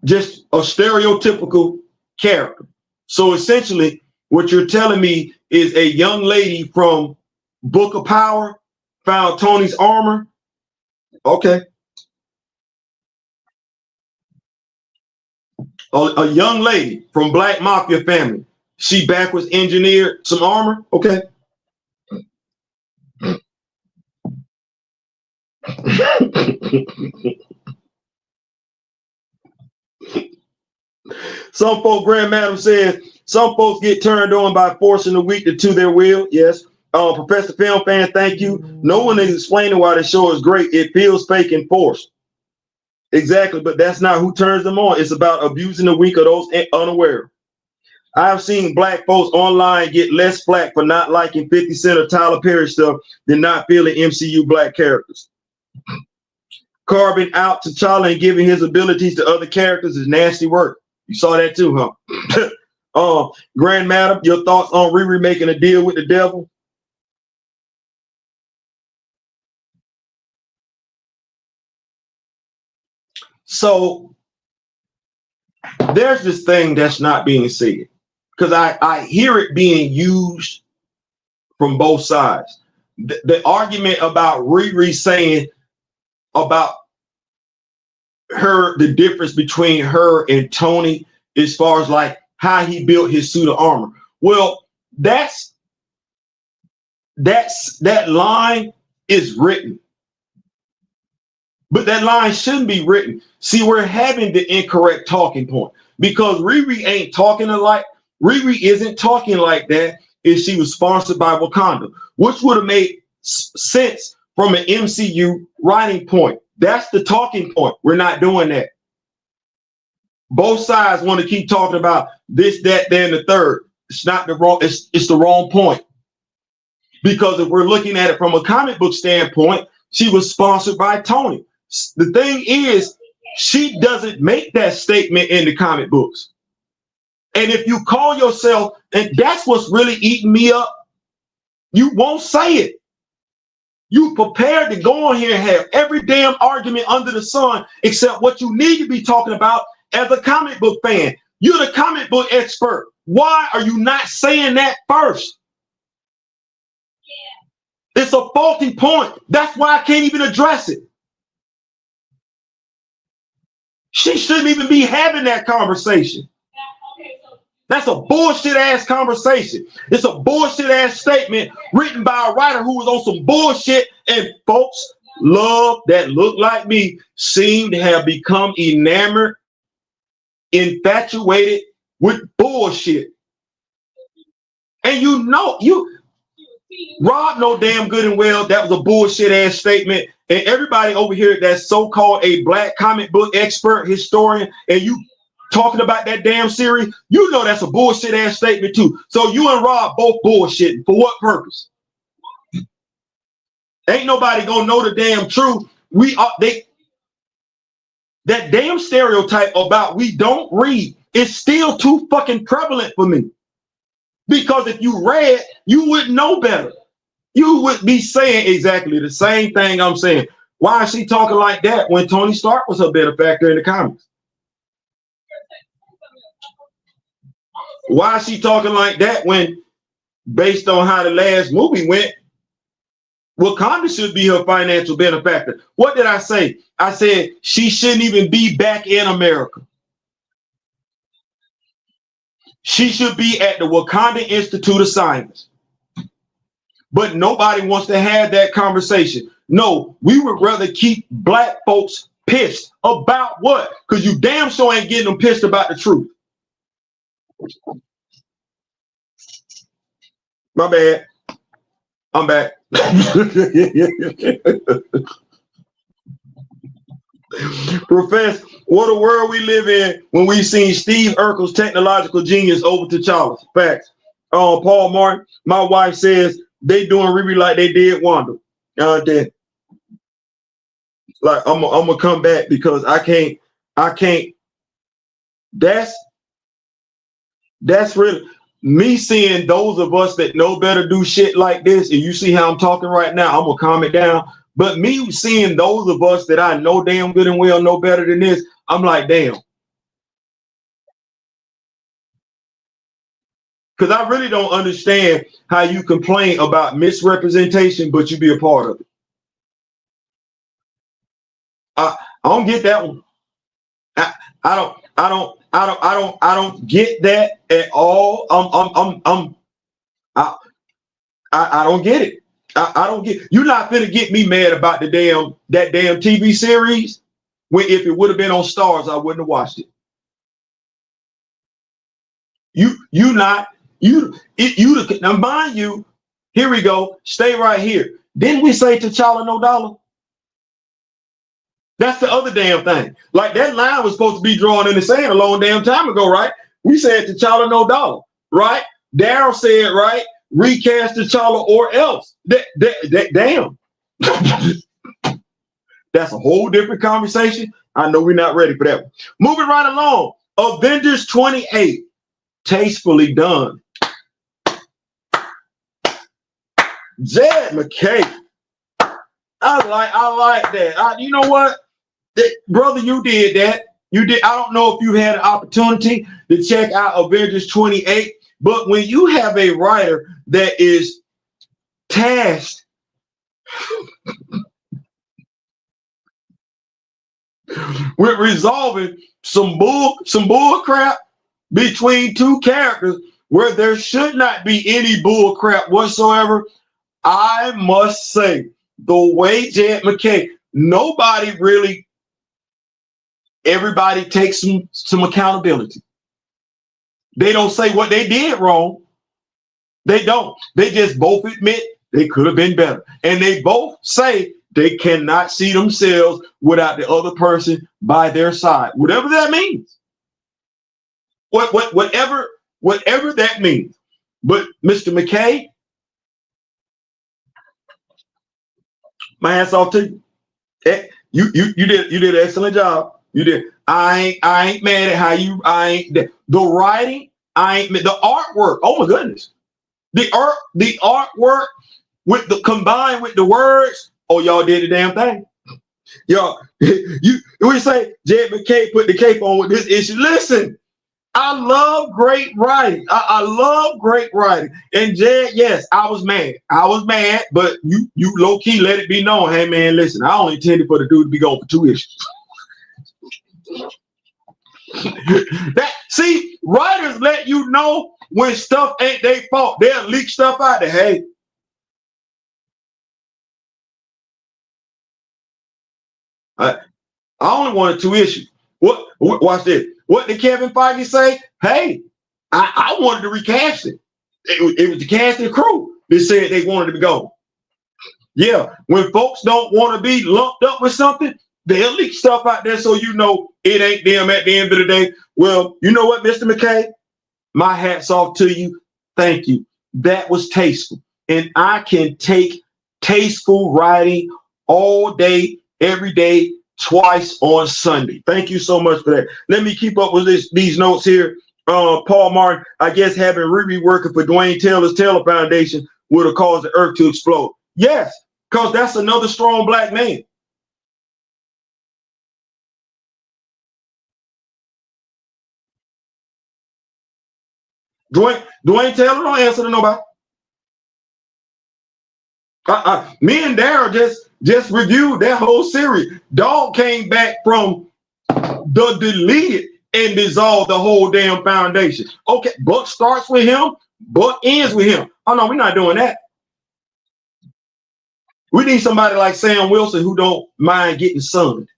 just a stereotypical character. So essentially, what you're telling me is a young lady from Book of Power found Tony's armor. Okay. A young lady from Black Mafia family. She backwards engineered some armor. Okay. Some folk, Grand Madam says, some folks get turned on by forcing the weak to their will. Yes. Professor Film Fan, thank you. No one is explaining why the show is great. It feels fake and forced. Exactly, but that's not who turns them on. It's about abusing the weak or those unaware. I've seen black folks online get less flack for not liking 50 Cent or Tyler Perry stuff than not feeling MCU black characters. Carving out T'Challa and giving his abilities to other characters is nasty work. You saw that too, huh? Grand Madam, your thoughts on Riri making a deal with the devil? So there's this thing that's not being said, because I hear it being used from both sides. The argument about Riri saying about her, the difference between her and Tony as far as like how he built his suit of armor. Well, that line is written, but that line shouldn't be written. See, we're having the incorrect talking point, because Riri ain't talking like Riri isn't talking like that if she was sponsored by Wakanda, which would have made sense from an MCU writing point. That's the talking point. We're not doing that. Both sides want to keep talking about this, that, then the third. It's not the wrong. It's the wrong point. Because if we're looking at it from a comic book standpoint, she was sponsored by Tony. The thing is, she doesn't make that statement in the comic books. And if you call yourself, and that's what's really eating me up, you won't say it. You prepared to go on here and have every damn argument under the sun except what you need to be talking about as a comic book fan. You're the comic book expert. Why are you not saying that first? It's a faulty point. That's why I can't even address it. She shouldn't even be having that conversation. That's a bullshit ass conversation. It's a bullshit ass statement written by a writer who was on some bullshit, and folks love that look like me seem to have become enamored, infatuated with bullshit. And you know, Rob know damn good and well that was a bullshit ass statement. And everybody over here that's so-called a black comic book expert, historian, and you talking about that damn series, you know that's a bullshit ass statement too. So you and Rob both bullshitting. For what purpose? Ain't nobody gonna know the damn truth. That damn stereotype about we don't read is still too fucking prevalent for me. Because if you read, you would know better. You would be saying exactly the same thing I'm saying. Why is she talking like that when Tony Stark was her benefactor in the comics? Why is she talking like that when, based on how the last movie went, Wakanda should be her financial benefactor? What did I say? I said she shouldn't even be back in America. She should be at the Wakanda Institute of Science. But nobody wants to have that conversation. No, we would rather keep black folks pissed about what? Because you damn sure ain't getting them pissed about the truth. My bad. I'm back. Profess, what a world we live in when we've seen Steve Urkel's technological genius over to Charles. Facts. Paul Martin, my wife says they doing Riri like they did Wanda. Then, like I'm gonna come back because I can't. That's really me seeing those of us that know better do shit like this, and you see how I'm talking right now, I'm gonna calm it down. But me seeing those of us that I know damn good and well know better than this, I'm like, damn. Because I really don't understand how you complain about misrepresentation, but you be a part of it. I don't get that one. I don't get that at all. I don't get it. I don't get. You're not gonna get me mad about that damn TV series. When if it would have been on Stars, I wouldn't have watched it. Now mind you, here we go. Stay right here. Didn't we say T'Challa no dollar? That's the other damn thing. Like that line was supposed to be drawn in the sand a long damn time ago, right? We said T'Challa no dollar, right? Daryl said, right? Recast T'Challa or else. Damn. That's a whole different conversation. I know we're not ready for that one. Moving right along. Avengers 28. Tastefully done. Jed McKay. I like that. You know what? Brother, you did that. You did. I don't know if you had an opportunity to check out Avengers 28, but when you have a writer that is tasked with resolving some bull crap between two characters where there should not be any bull crap whatsoever, I must say, the way Jed McKay, everybody takes some accountability. They don't say what they did wrong. They don't. They just both admit they could have been better. And they both say they cannot see themselves without the other person by their side. Whatever that means. Whatever that means. But Mr. McKay, my hats off to you. You did an excellent job. You did. I ain't mad at how you. The writing. The artwork. Oh my goodness. The artwork with the combined with the words. Oh, y'all did the damn thing. Y'all, we say Jed McKay put the cape on with this issue. Listen, I love great writing. I love great writing. And Jed, yes, I was mad. But you low key let it be known. Hey man, listen, I only intended for the dude to be gone for 2 issues. See, writers let you know when stuff ain't their fault. They'll leak stuff out there. Hey, I only wanted 2 issues. Watch this. What did Kevin Feige say? Hey, I wanted to recast it. It was the cast and crew that said they wanted to be gone. Yeah, when folks don't want to be lumped up with something, they'll leak stuff out there so you know it ain't them at the end of the day. Well, you know what, Mr. McKay? My hat's off to you. Thank you. That was tasteful. And I can take tasteful writing all day, every day, twice on Sunday. Thank you so much for that. Let me keep up with these notes here. Paul Martin, I guess having Riri working for Dwayne Taylor's Taylor Foundation would have caused the earth to explode. Yes, because that's another strong black man. Dwayne Taylor don't answer to nobody. Me and Daryl just reviewed that whole series. Dog came back from the deleted and dissolved the whole damn foundation. Okay, Buck starts with him, Buck ends with him. Oh no, we're not doing that. We need somebody like Sam Wilson who don't mind getting sunned.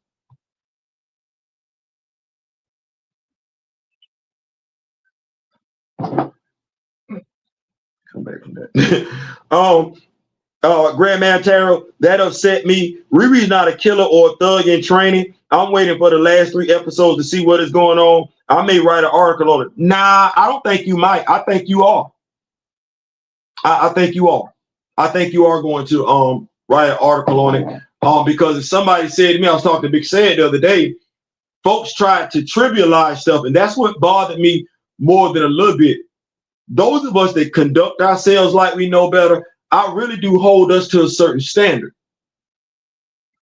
Come back from that. Grandman Tarot, that upset me. Riri's not a killer or a thug in training. I'm waiting for the last 3 episodes to see what is going on. I may write an article on it. Nah, I don't think you might. I think you are. I think you are. I think you are going to write an article on it. Because if somebody said to me, I was talking to Big Sad the other day, folks tried to trivialize stuff, and that's what bothered me more than a little bit. Those of us that conduct ourselves like we know better, I really do hold us to a certain standard.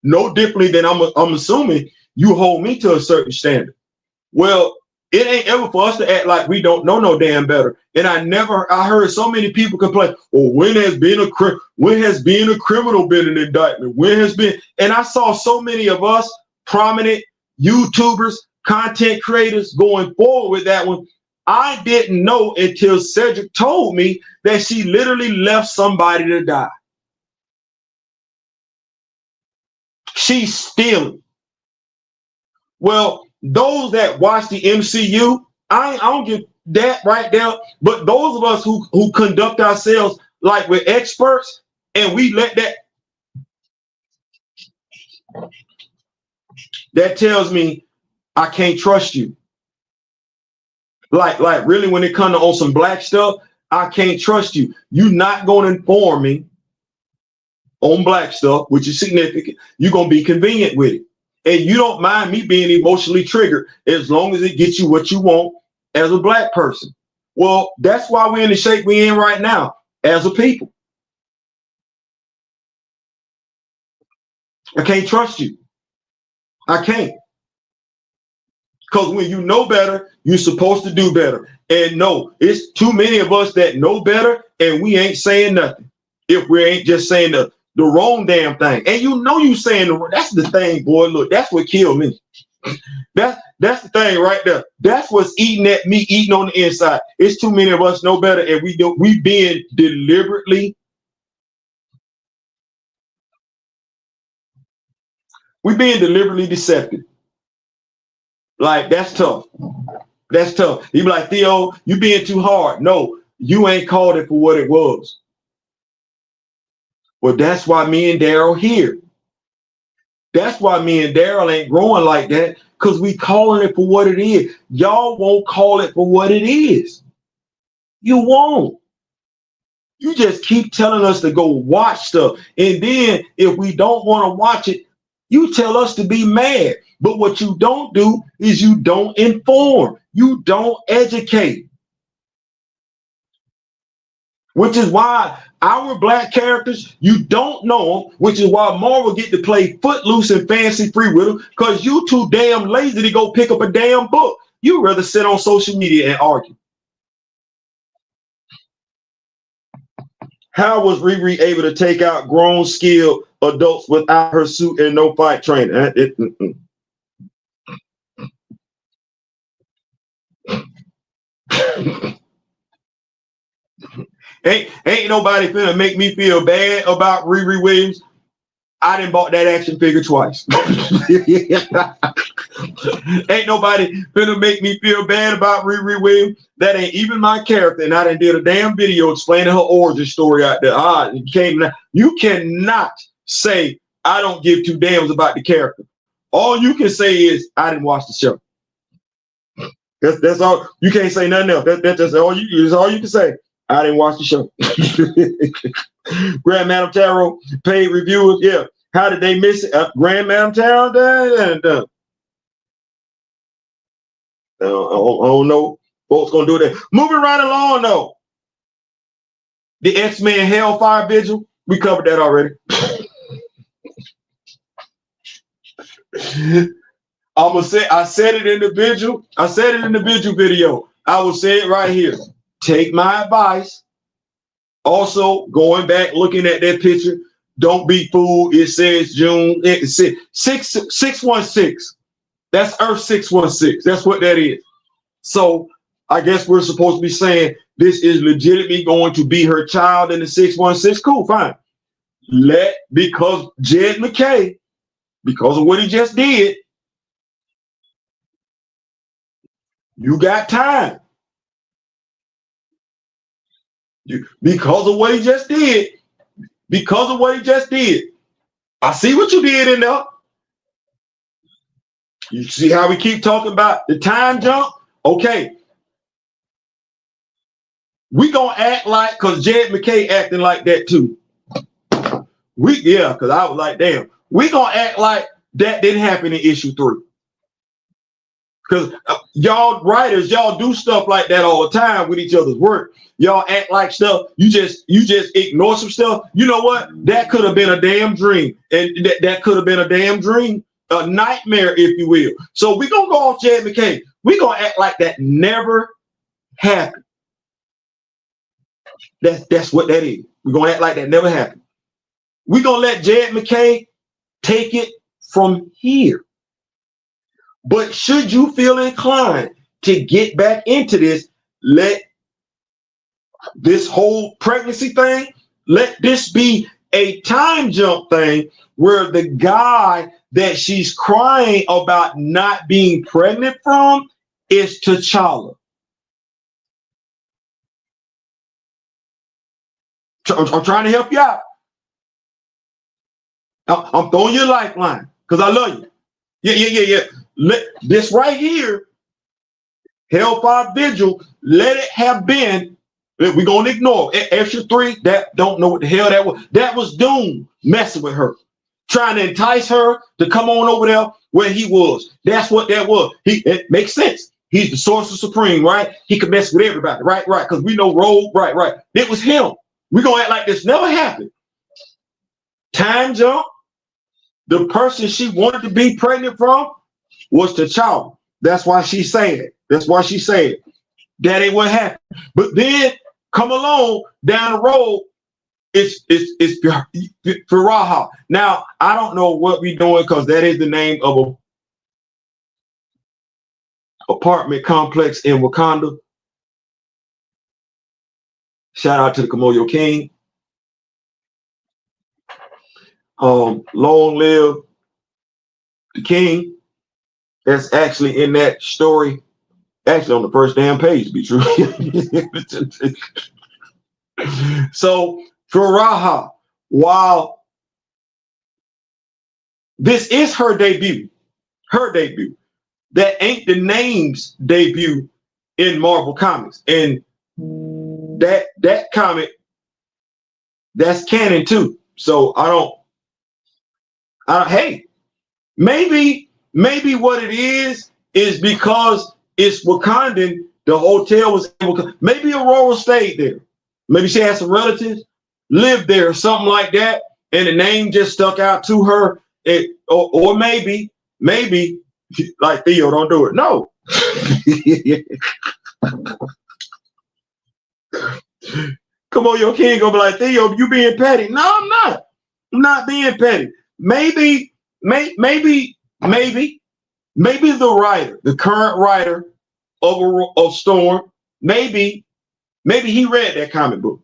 No differently than I'm assuming you hold me to a certain standard. Well, it ain't ever for us to act like we don't know no damn better. And I heard so many people complain, well, when has been a criminal been an indictment? When has been, and I saw so many of us prominent YouTubers, content creators going forward with that one. I didn't know until Cedric told me that she literally left somebody to die. She's stealing. Well, those that watch the MCU, I don't give that right there. But those of us who conduct ourselves like we're experts and we let that tells me I can't trust you. Like really, when it comes to on some black stuff, I can't trust you. You're not going to inform me on black stuff, which is significant. You're going to be convenient with it. And you don't mind me being emotionally triggered as long as it gets you what you want as a black person. Well, that's why we're in the shape we're in right now as a people. I can't trust you. I can't. Because when you know better, you're supposed to do better. And no, it's too many of us that know better and we ain't saying nothing. If we ain't just saying the wrong damn thing. And you know you saying that's the thing, boy. Look, that's what killed me. That's the thing right there. That's what's eating at me, eating on the inside. It's too many of us know better, and we being deliberately. We being deliberately deceptive. Like, that's tough. That's tough. You be like, Theo, you being too hard. No, you ain't called it for what it was. Well, that's why me and Daryl here. That's why me and Daryl ain't growing like that, because we calling it for what it is. Y'all won't call it for what it is. You won't. You just keep telling us to go watch stuff. And then if we don't want to watch it, you tell us to be mad. But what you don't do is you don't inform. You don't educate. Which is why our black characters, you don't know them, which is why Marvel get to play footloose and fancy free with them, because you too damn lazy to go pick up a damn book. You rather sit on social media and argue. How was Riri able to take out grown, skilled adults without her suit and no fight training? Ain't nobody finna make me feel bad about Riri Williams. I done bought that action figure twice. Ain't nobody finna make me feel bad about Riri Williams. That ain't even my character. And I done did a damn video explaining her origin story out there. You cannot say I don't give two damns about the character. All you can say is I didn't watch the show. That's all. You can't say nothing else. That's all you can say. I didn't watch the show. Grand Madam Tarot, paid reviewers. Yeah. How did they miss it? Grand Madam Tarot? I don't know. Folks gonna do that. Moving right along though. The X-Men Hellfire Vigil. We covered that already. I said it in the Vigil. I said it in the Vigil video. I will say it right here. Take my advice. Also, going back, looking at that picture, don't be fooled. It says June. It says 616. That's Earth 616. That's what that is. So I guess we're supposed to be saying this is legitimately going to be her child in the 616. Cool, fine. Because Jed McKay, because of what he just did, you got time. Because of what he just did, I see what you did in there. You see how we keep talking about the time jump? Okay. We gonna act like, because Jed McKay acting like that too. Because I was like, damn. We gonna act like that didn't happen in issue 3. Because y'all writers, y'all do stuff like that all the time with each other's work. Y'all act like stuff. You just ignore some stuff. You know what? That could have been a damn dream. And that could have been a damn dream. a nightmare, if you will. So we're gonna go off Chad McKay. We're gonna act like that never happened. That's what that is. We're gonna act like that never happened. We're gonna let Jed McKay take it from here. But should you feel inclined to get back into this, let this whole pregnancy thing, let this be a time jump thing where the guy that she's crying about not being pregnant from is T'Challa. I'm trying to help you out. I'm throwing you a lifeline because I love you. Yeah. This right here, Hellfire Vigil, let it have been. We're going to ignore extra 3. That don't know what the hell that was. That was Doom messing with her, trying to entice her to come on over there where he was. That's what that was. It makes sense. He's the Sorcerer Supreme, right? He could mess with everybody, right? Because we know Rogue, right. It was him. We're going to act like this never happened. Time jump. The person she wanted to be pregnant from was T'Challa. That's why she said it. That ain't what happened. But then come along down the road, it's Firaha. Now, I don't know what we're doing because that is the name of a apartment complex in Wakanda. Shout out to the Komodo King. Long live the king. That's actually in that story, actually on the first damn page, to be true. So Firaha, while this is her debut, that ain't the name's debut in Marvel Comics. And that comic, that's canon too. So I don't hey, maybe what it is because it's Wakandan, the hotel was in Wakanda. Maybe Aurora stayed there. Maybe she had some relatives lived there or something like that, and the name just stuck out to her. Or maybe like Theo, don't do it. No. Come on, your king gonna be like, Theo, you being petty. No, I'm not. I'm not being petty. Maybe the writer, the current writer of Storm, maybe he read that comic book.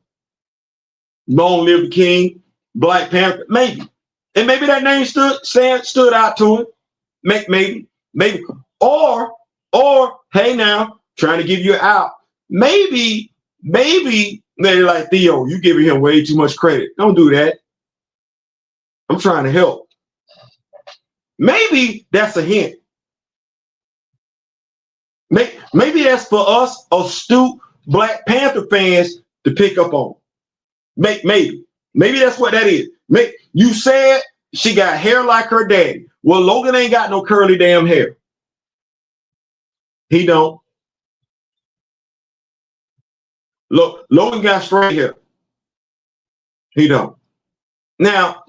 Long Live the King, Black Panther, maybe. And maybe that name stood out to him. Maybe. Or, hey now, trying to give you an out. Maybe they're like, Theo, you giving him way too much credit. Don't do that. I'm trying to help. Maybe that's a hint. Maybe that's for us astute Black Panther fans to pick up on. Maybe that's what that is. You said she got hair like her daddy. Well, Logan ain't got no curly damn hair. He don't. Look, Logan got straight hair. He don't. Now,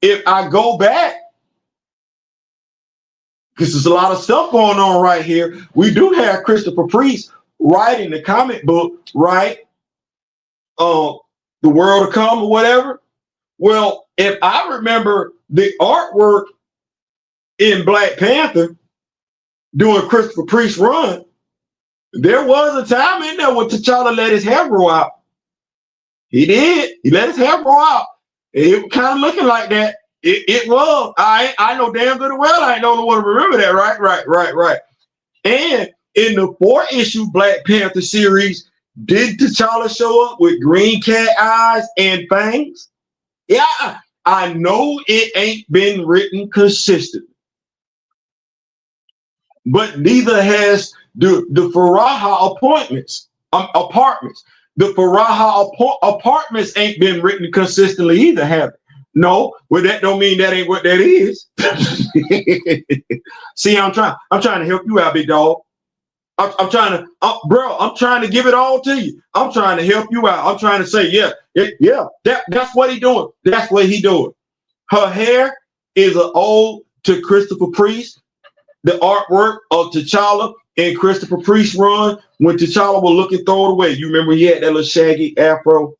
if I go back, because there's a lot of stuff going on right here. We do have Christopher Priest writing the comic book, right? The World to Come or whatever. Well, if I remember the artwork in Black Panther doing Christopher Priest run, there was a time in there when T'Challa let his hair grow out. He did. He let his hair grow out. It was kind of looking like that. It was. I know damn good and well I ain't the only one to remember that. Right. And in the 4-issue Black Panther series, did T'Challa show up with green cat eyes and fangs? Yeah, I know it ain't been written consistently. But neither has the Firaha apartments. The Firaha apartments ain't been written consistently either, have it? No, well, that don't mean that ain't what that is. See, I'm trying to help you out, big dog. I'm trying to give it all to you. I'm trying to help you out. I'm trying to say, that's what he doing. That's what he doing. Her hair is an old to Christopher Priest, the artwork of T'Challa and Christopher Priest run when T'Challa was looking thrown away. You remember he had that little shaggy afro?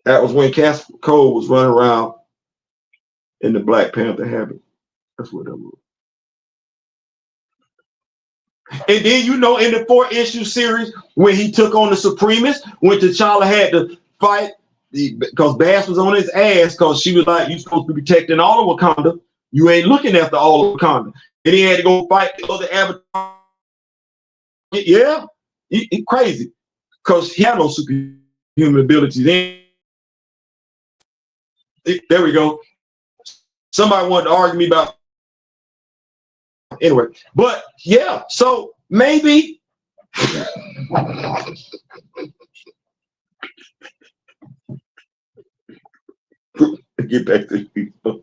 That was when Casper Cole was running around in the Black Panther habit. That's what that was. And then, you know, in the 4-issue series, when he took on the Supremists, when T'Challa had to fight, because Bass was on his ass, because she was like, you supposed to be protecting all of Wakanda. You ain't looking after all of Wakanda. And he had to go fight the other Avatar. Yeah, he crazy. Because he had no superhuman abilities. There we go. Somebody wanted to argue me about, anyway. But yeah, so maybe get back to people.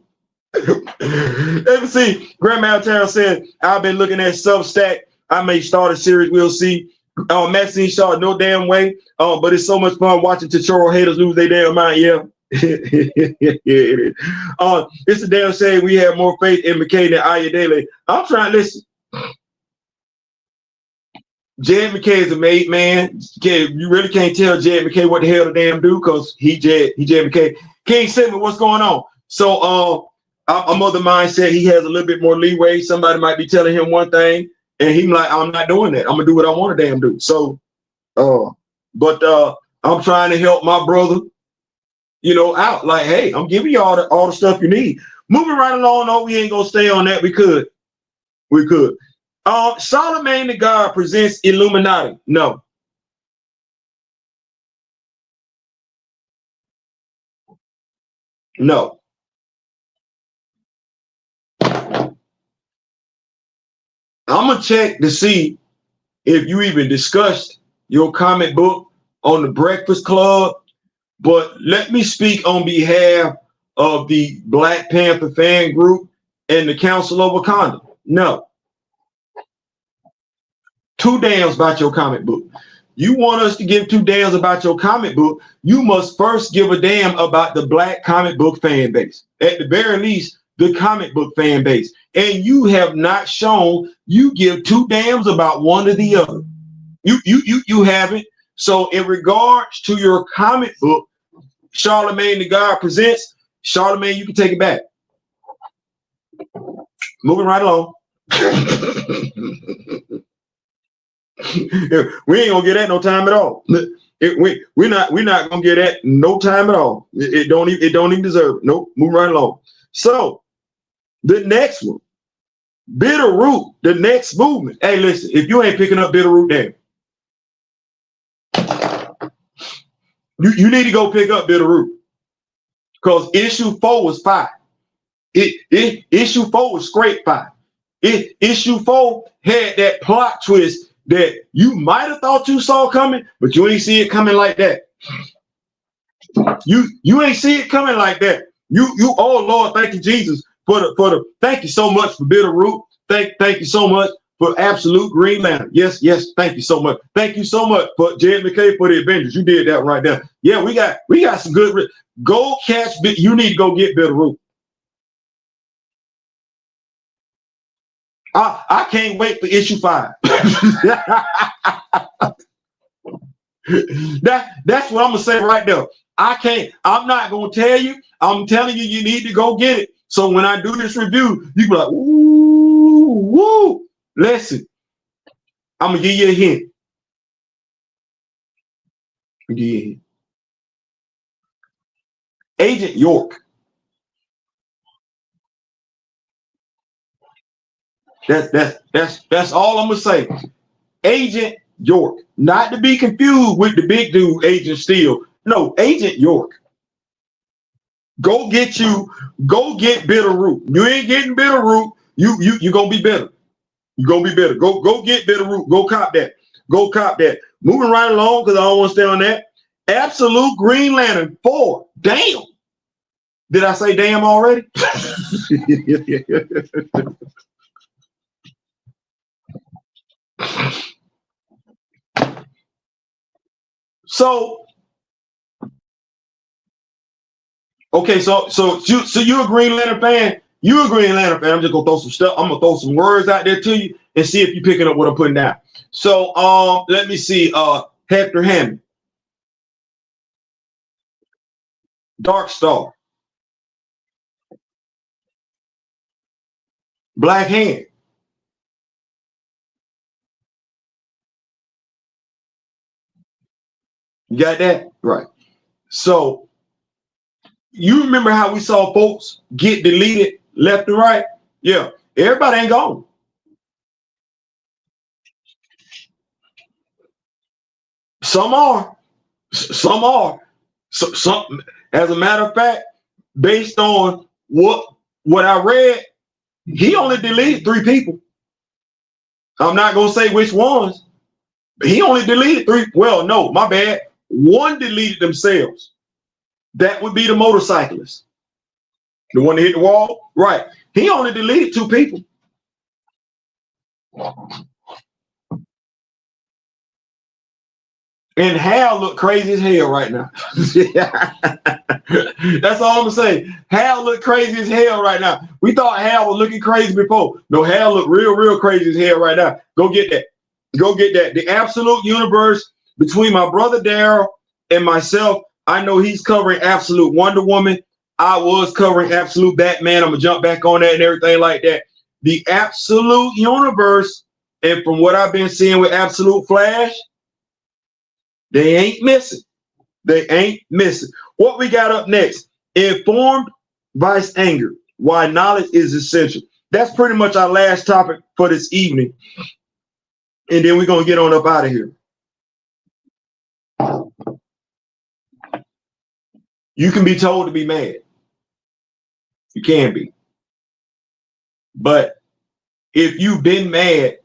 Let me see. Grandma Town said, I've been looking at Substack. I may start a series. We'll see. Maxine Shaw, no damn way. But it's so much fun watching T'Challa haters lose their damn mind. Yeah. It is. It's a damn shame we have more faith in McKay than Ias-Ijs. I'm trying to listen. Jed McKay is a made man. You really can't tell Jed McKay what the hell to damn do because he Jed McKay. King Sidman, what's going on? So a mother mind said he has a little bit more leeway. Somebody might be telling him one thing, and he's like, I'm not doing that. I'm gonna do what I want to damn do. So but I'm trying to help my brother, you know, out. Like, hey, I'm giving you all the stuff you need. Moving right along, no, we ain't gonna stay on that. We could. Charlemagne the God presents Illuminati. No. No. I'm gonna check to see if you even discussed your comic book on the Breakfast Club, but let me speak on behalf of the Black Panther fan group and the Council of Wakanda. No. Two damns about your comic book. You want us to give two damns about your comic book, you must first give a damn about the Black comic book fan base. At the very least, the comic book fan base. And you have not shown you give two damns about one or the other. You haven't. So in regards to your comic book, Charlemagne the God presents, Charlemagne, you can take it back. Moving right along. We ain't gonna get that no time at all. We're not gonna get that no time at all. It don't even deserve it. Nope. Move right along. So the next one, Bitterroot, the next movement. Hey, listen, if you ain't picking up Bitterroot, then you need to go pick up Bitterroot because issue 4 was fire. Issue 4 was straight fire. Issue 4 had that plot twist that you might have thought you saw coming, but you ain't see it coming like that. You ain't see it coming like that. You oh Lord, thank you, Jesus, for the thank you so much for Bitterroot. Thank you so much for Absolute Green Lantern. Yes, thank you so much. Thank you so much for Jed McKay for the Avengers. You did that right there. Yeah, we got some good. Go catch. You need to go get Bitterroot. I can't wait for issue 5. That's what I'm gonna say right there. I'm not gonna tell you. I'm telling you, you need to go get it. So when I do this review, you be like, ooh, woo. Listen, I'm gonna give you a hint. Agent York. That's all I'm gonna say. Agent York, not to be confused with the big dude, Agent Steel. No, Agent York. Go get Bitterroot. You ain't getting Bitterroot. You gonna be bitter. You gonna be bitter. Go get Bitterroot. Go cop that. Moving right along because I don't want to stay on that. Absolute Green Lantern 4. Damn. Did I say damn already? So Okay, so you a Green Lantern fan? You a Green Lantern fan? I'm just gonna throw some stuff. I'm gonna throw some words out there to you and see if you're picking up what I'm putting down. So let me see. Hector Hammond, Dark Star, Black Hand. You got that? Right. So you remember how we saw folks get deleted left and right? Yeah. Everybody ain't gone. Some are. Some are. Some, as a matter of fact, based on what I read, he only deleted 3 people. I'm not gonna say which ones. But he only deleted 3. Well, no, my bad. 1 deleted themselves. That would be the motorcyclist. The one that hit the wall? Right. He only deleted 2 people. And Hal look crazy as hell right now. That's all I'm gonna say. Hal look crazy as hell right now. We thought Hal was looking crazy before. No, Hal look real crazy as hell right now. Go get that. Go get that. The absolute universe between my brother Daryl and myself. I know he's covering absolute Wonder Woman. I was covering absolute Batman. I'm gonna jump back on that and everything like that. The absolute universe, and from what I've been seeing with Absolute Flash, they ain't missing. They ain't missing. What we got up next? Informed vice anger. Why knowledge is essential. That's pretty much our last topic for this evening. And then we're going to get on up out of here. You can be told to be mad. You can be. But if you've been mad,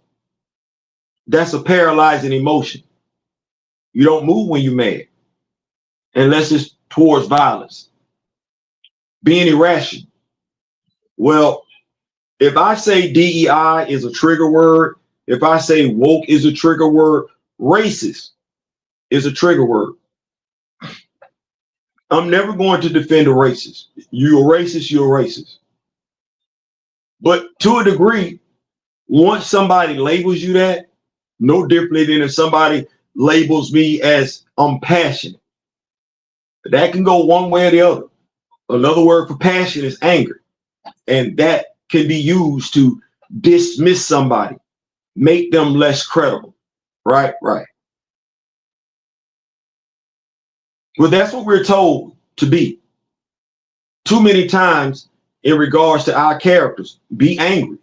that's a paralyzing emotion. You don't move when you're mad, unless it's towards violence. Being irrational. Well, if I say DEI is a trigger word, if I say woke is a trigger word, racist is a trigger word. I'm never going to defend a racist. You're a racist, you're a racist. But to a degree, once somebody labels you that, no differently than if somebody labels me as I'm passionate. That can go one way or the other. Another word for passion is anger. And that can be used to dismiss somebody, make them less credible. Right, right. Well, that's what we're told to be. Too many times in regards to our characters, be angry.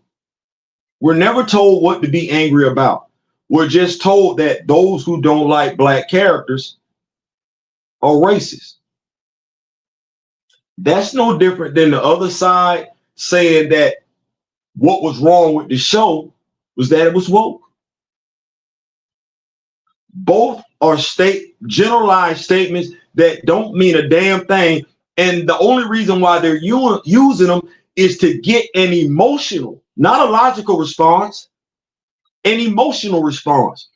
We're never told what to be angry about. We're just told that those who don't like black characters are racist. That's no different than the other side saying that what was wrong with the show was that it was woke. Both are generalized statements that don't mean a damn thing. And the only reason why they're using them is to get an emotional, not a logical response, an emotional response.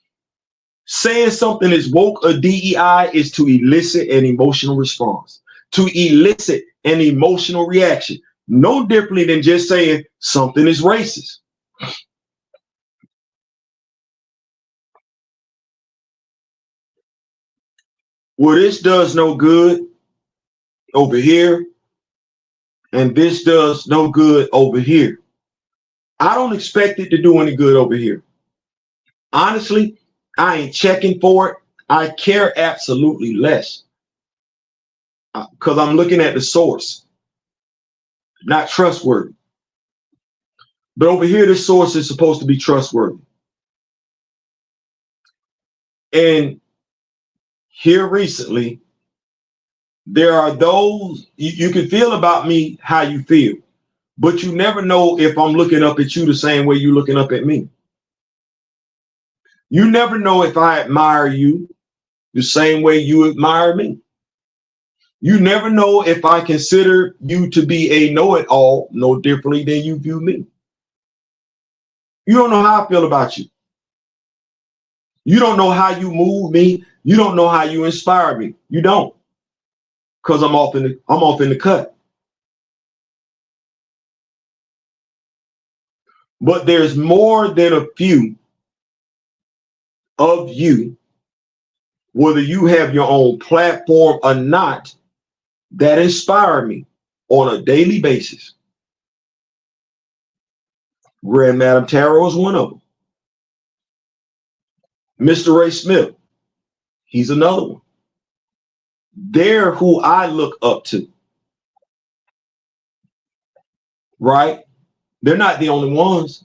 Saying something is woke or DEI is to elicit an emotional response, to elicit an emotional reaction. No differently than just saying something is racist. Well, this does no good over here, and this does no good over here. I don't expect it to do any good over here. Honestly, I ain't checking for it. I care absolutely less because I'm looking at the source, not trustworthy. But over here, this source is supposed to be trustworthy. And here recently, there are those, you can feel about me how you feel, but you never know if I'm looking up at you the same way you're looking up at me. You never know if I admire you the same way you admire me. You never know if I consider you to be a know-it-all no differently than you view me. You don't know how I feel about you. You don't know how you move me. You don't know how you inspire me. You don't. because I'm off in the cut. But there's more than a few of you, whether you have your own platform or not, that inspire me on a daily basis. Grand Madam Tarot is one of them. Mr. Ray Smith, he's another one. They're who I look up to. Right? They're not the only ones.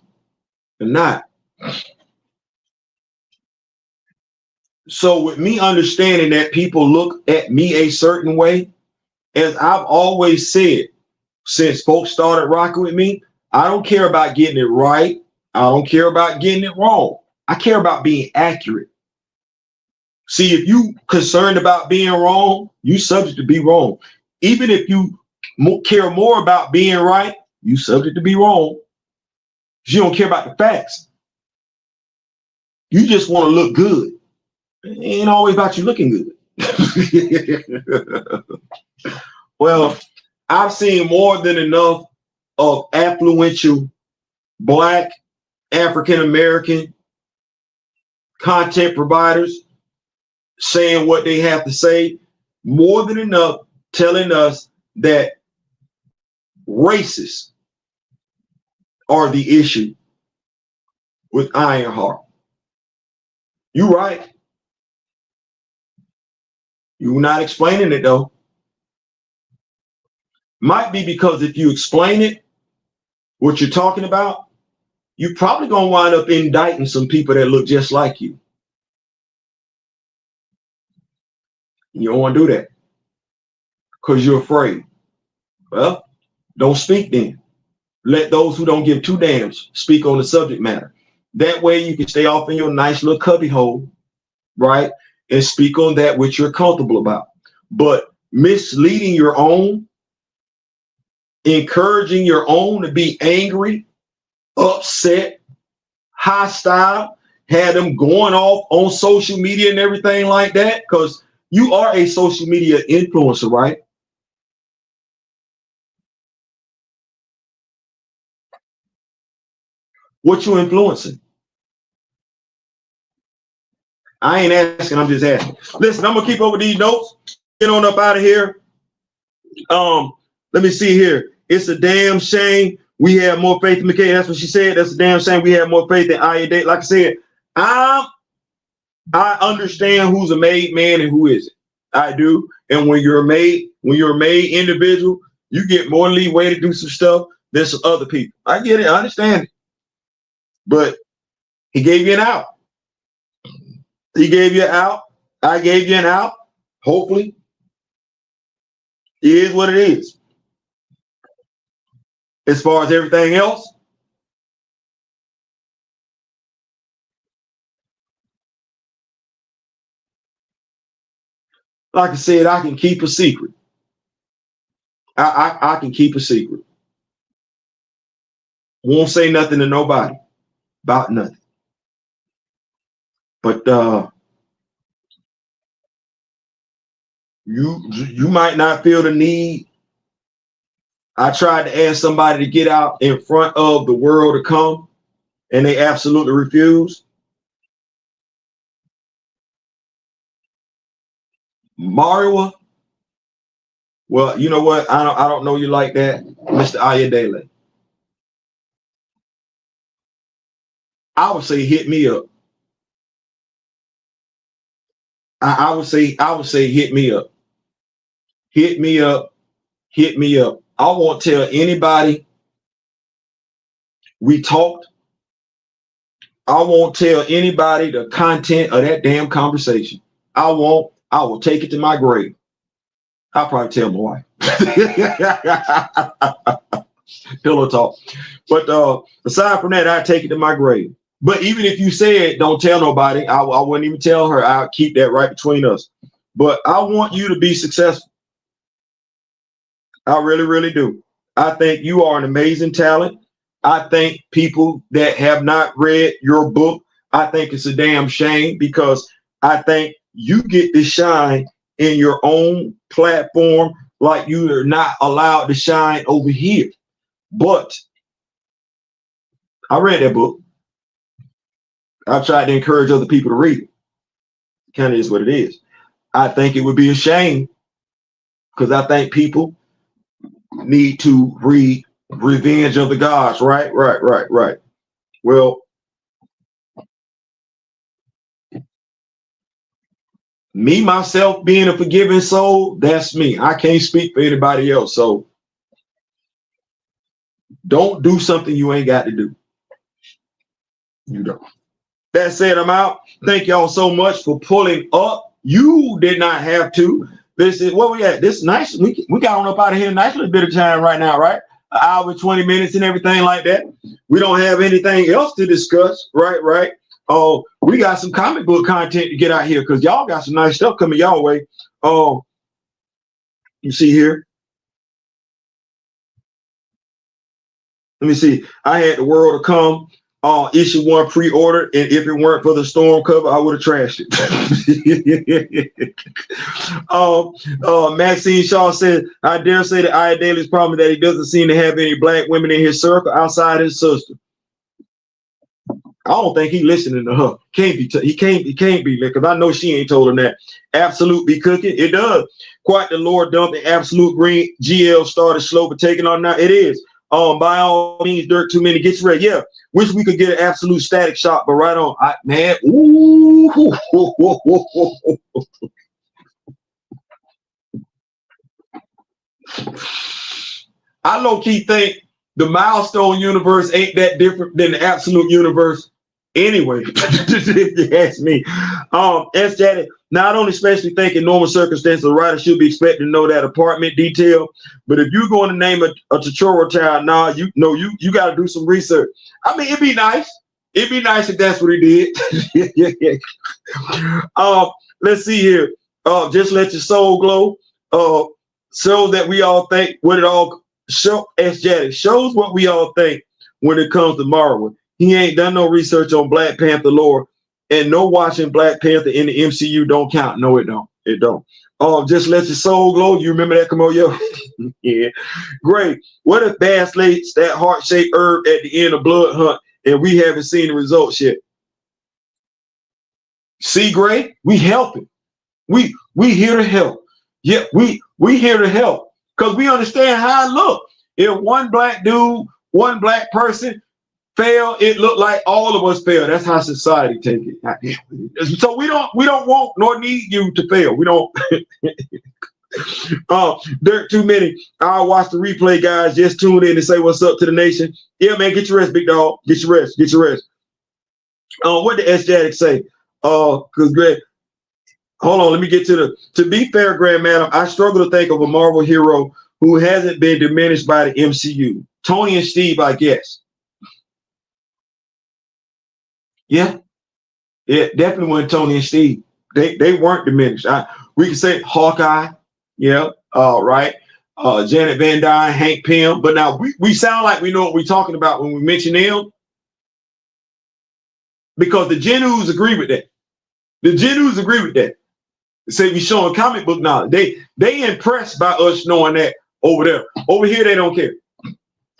They're not. So with me understanding that people look at me a certain way, as I've always said, since folks started rocking with me, I don't care about getting it right. I don't care about getting it wrong. I care about being accurate. See, if you concerned about being wrong, you subject to be wrong. Even if you care more about being right, you subject to be wrong. You don't care about the facts. You just want to look good. It ain't always about you looking good. Well, I've seen more than enough of affluential Black, African-American content providers saying what they have to say, more than enough telling us that racists are the issue with Ironheart. You right. You're not explaining it though. Might be because if you explain it, what you're talking about, you're probably gonna wind up indicting some people that look just like you. You don't want to do that because you're afraid. Well, don't speak then. Let those who don't give two damns speak on the subject matter. That way you can stay off in your nice little cubby hole, right? And speak on that which you're comfortable about. But misleading your own, encouraging your own to be angry, upset, hostile, had them going off on social media and everything like that, because you are a social media influencer, right? What you influencing? I ain't asking, I'm just asking. Listen, I'm gonna keep over these notes. Get on up out of here. Let me see here. It's a damn shame we have more faith in McKay. That's what she said. That's a damn shame we have more faith in Ias-Ijs. Like I said, I understand who's a made man and who isn't. I do. And when you're a made individual, you get more leeway to do some stuff than some other people. I get it. I understand it. But he gave you an out. He gave you an out. I gave you an out. Hopefully, it is what it is. As far as everything else, like I said, I can keep a secret. I can keep a secret. Won't say nothing to nobody about nothing. But you might not feel the need. I tried to ask somebody to get out in front of the world to come, and they absolutely refused. Mario, well, you know what? I don't know you like that, Mr. Ias-Ijs. I would say hit me up. I would say hit me up. Hit me up. Hit me up. I won't tell anybody we talked. I won't tell anybody the content of that damn conversation. I won't. I will take it to my grave. I'll probably tell my wife. Pillow talk. But aside from that, I take it to my grave. But even if you said don't tell nobody, I wouldn't even tell her. I'll keep that right between us. But I want you to be successful. I really, really do. I think you are an amazing talent. I think people that have not read your book, I think it's a damn shame, because I think you get to shine in your own platform like you are not allowed to shine over here. But I read that book. I tried to encourage other people to read it. Kind of is what it is. I think it would be a shame because I think people need to read Revenge of the Gods. Right. Well, me, myself, being a forgiving soul, that's me. I can't speak for anybody else. So don't do something you ain't got to do. You don't. That said, I'm out. Thank y'all so much for pulling up. You did not have to. This is what we at. This nice. We got on up out of here. Nice little bit of time right now, right? An hour, 20 minutes and everything like that. We don't have anything else to discuss, right? Oh, we got some comic book content to get out here because y'all got some nice stuff coming y'all way. Oh, you see here. Let me see. I had the world to come. Issue 1 pre-order, and if it weren't for the storm cover, I would have trashed it. Maxine Shaw said, I dare say that Ias Daily's problem is that he doesn't seem to have any black women in his circle outside his sister. I don't think he listening to her. He can't be because I know she ain't told him that. Absolute be cooking. It does. Quite the Lord dumping absolute green. GL started slow but taking on now. It is. By all means, Dirt Too Many gets ready. Yeah, wish we could get an absolute static shot, but right on. Man, ooh. I low-key think the milestone universe ain't that different than the absolute universe anyway, if you ask me. S. Jaddy, now I don't especially think in normal circumstances a writer should be expected to know that apartment detail, but if you're going to name a tutorial child, you got to do some research. I mean, it'd be nice. It'd be nice if that's what he did. Let's see here. Just let your soul glow. So that we all think what it all show. S. Jaddy shows what we all think when it comes to Marvel. He ain't done no research on Black Panther lore, and no watching Black Panther in the MCU don't count. No, it don't. It don't. Just let your soul glow. You remember that, Kamoyo? Yeah. Great. What if Bass lays that heart-shaped herb at the end of Blood Hunt and we haven't seen the results yet? See, Gray, we helping. We here to help. Yeah, we here to help because we understand how it look. If one black dude, one black person fail, it looked like all of us fail. That's how society take it. So we don't want nor need you to fail. We don't. Dirt Too Many. I'll watch the replay, guys. Just tune in and say what's up to the nation. Yeah, man, get your rest, big dog. Get your rest. Get your rest. What did S. Jaddick say? Because Greg, hold on. Let me get to be fair, Grand Madam. I struggle to think of a Marvel hero who hasn't been diminished by the MCU. Tony and Steve, I guess. Yeah, definitely wasn't Tony and Steve. They weren't diminished. We can say Hawkeye, yeah, right. Janet Van Dyne, Hank Pym, but now we sound like we know what we're talking about when we mention them because the Genus agree with that. The Genus agree with that. They say we showing comic book knowledge. They impressed by us knowing that over there. Over here, they don't care.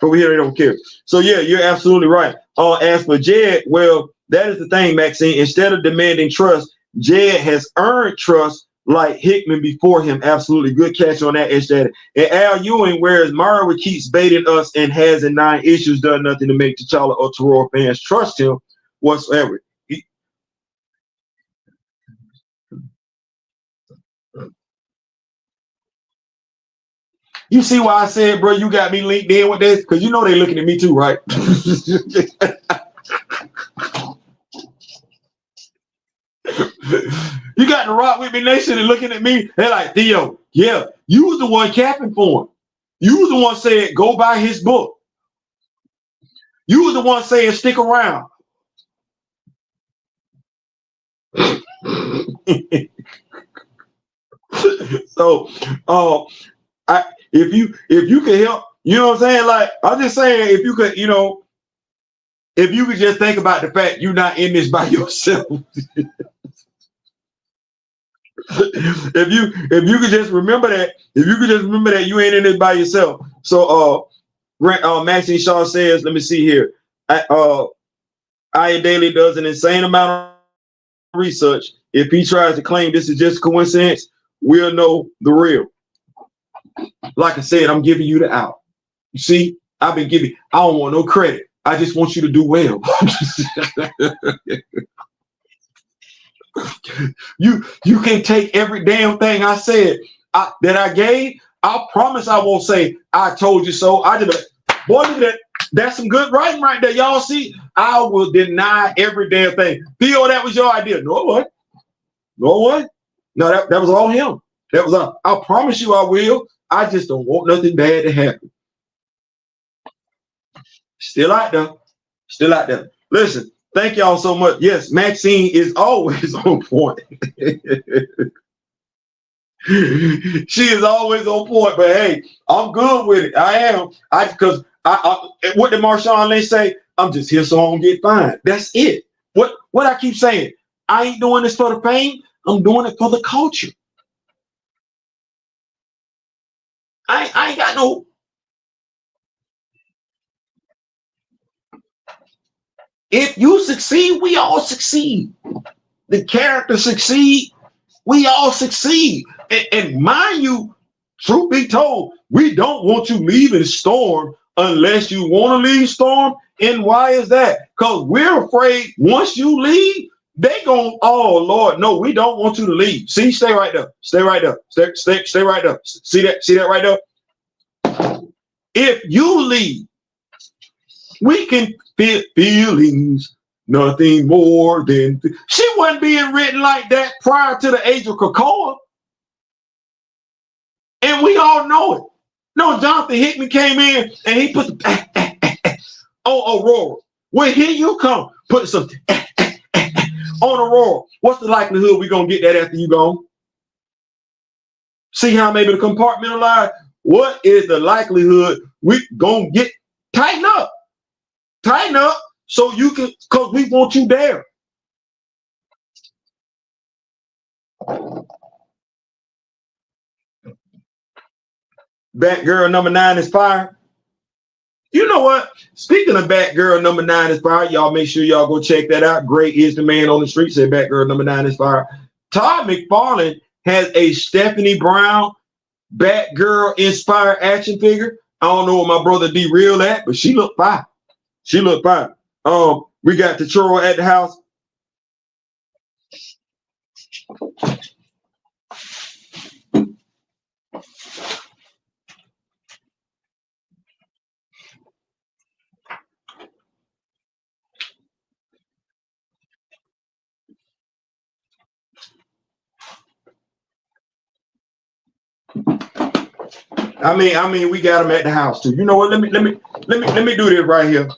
Over here, they don't care. So yeah, you're absolutely right. As for Jed, well, that is the thing, Maxine. Instead of demanding trust, Jed has earned trust like Hickman before him. Absolutely good catch on that, Jed. And Al Ewing, whereas Marvel keeps baiting us and has in 9 issues done nothing to make T'Challa or Terror fans trust him whatsoever. You see why I said, bro, you got me linked in with this? Because you know they looking at me too, right? You got the Rock With Me Nation and looking at me. They're like, Theo, yeah, you was the one capping for him. You was the one saying, go buy his book. You was the one saying, stick around. So, if you could help, you know what I'm saying? Like, I'm just saying, if you could, if you could just think about the fact you're not in this by yourself. if you could just remember that, you ain't in this by yourself. So Maxine Shaw says, let me see here. Aya Daily does an insane amount of research. If he tries to claim this is just coincidence, we'll know the real. Like I said, I'm giving you the out. You see, I don't want no credit. I just want you to do well. You can take every damn thing I said that I gave. I promise I won't say I told you so. I did boy, look at that. That's some good writing right there. Y'all see, I will deny every damn thing. Theo, that was your idea. No, what? No, what? No, that was all him. That was all. I promise you I will. I just don't want nothing bad to happen. Still out there. Still out there. Listen, thank y'all so much. Yes, Maxine is always on point. She is always on point, but hey, I'm good with it. I am. Because what did Marshawn Lynch say? I'm just here so I don't get fined. That's it. What I keep saying, I ain't doing this for the fame. I'm doing it for the culture. I ain't got no. If you succeed, we all succeed. The character succeed, we all succeed. And mind you, truth be told, we don't want you leaving Storm unless you want to leave Storm. And why is that? Because we're afraid once you leave, they gon', oh Lord, no, we don't want you to leave. See, stay right there. Stay right there. Stay right there. See that right there? If you leave, we can feel feelings, nothing more than. She wasn't being written like that prior to the age of Krakoa. And we all know it. No, Jonathan Hickman came in and he put the on Aurora. Well, here you come, put some on Aurora. What's the likelihood we're going to get that after you gone? See how maybe the compartmentalize? What is the likelihood we going to get? Tighten up. Tighten up so you can, because we want you there. Batgirl number 9 is fire. You know what? Speaking of Batgirl number 9 is fire, y'all make sure y'all go check that out. Gray is the man on the street. Said Batgirl number 9 is fire. Todd McFarlane has a Stephanie Brown Batgirl inspired action figure. I don't know what my brother D real at, but she looked fine. She looked fine. We got the Choro at the house. I mean, we got them at the house too. You know what? Let me do this right here.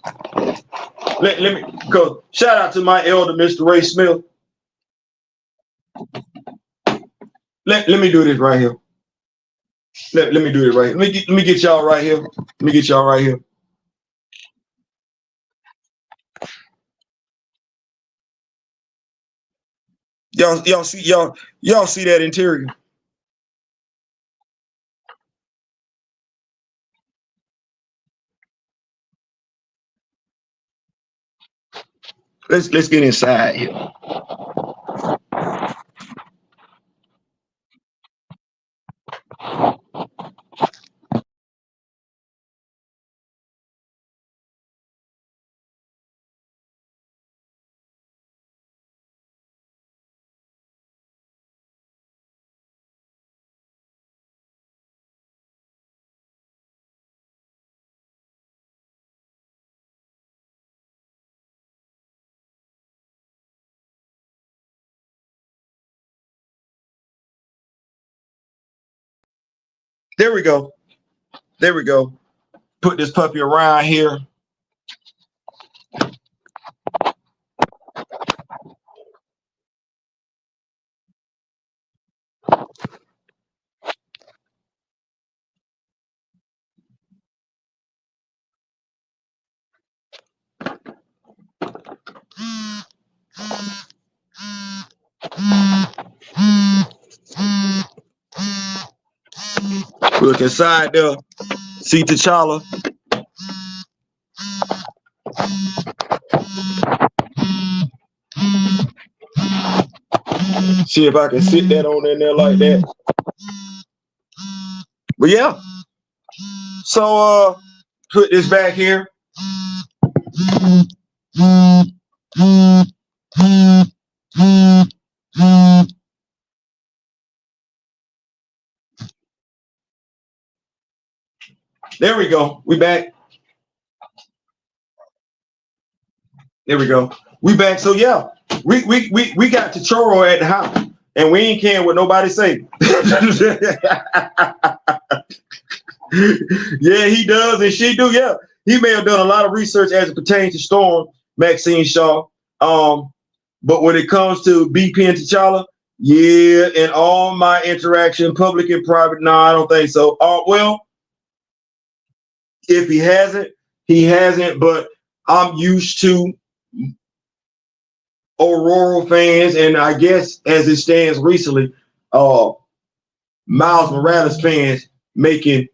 Let me go. Shout out to my elder, Mr. Ray Smith. Let me do this right here. Let me do it right here. Let me get y'all right here. Let me get y'all right here. Y'all see that interior? Let's get inside here. There we go. There we go. Put this puppy around here. Look inside there. See T'Challa. See if I can sit that on in there like that. But yeah. So put this back here. There we go. We back. There we go. We back. So yeah, we got T'Challa at the house, and we ain't caring what nobody say. Yeah, he does, and she do. Yeah, he may have done a lot of research as it pertains to Storm, Maxine Shaw. But when it comes to BP and T'Challa, yeah, and all my interaction, public and private, no, I don't think so. Well, if he hasn't, he hasn't. But I'm used to Aurora fans, and I guess as it stands recently, Miles Morales fans making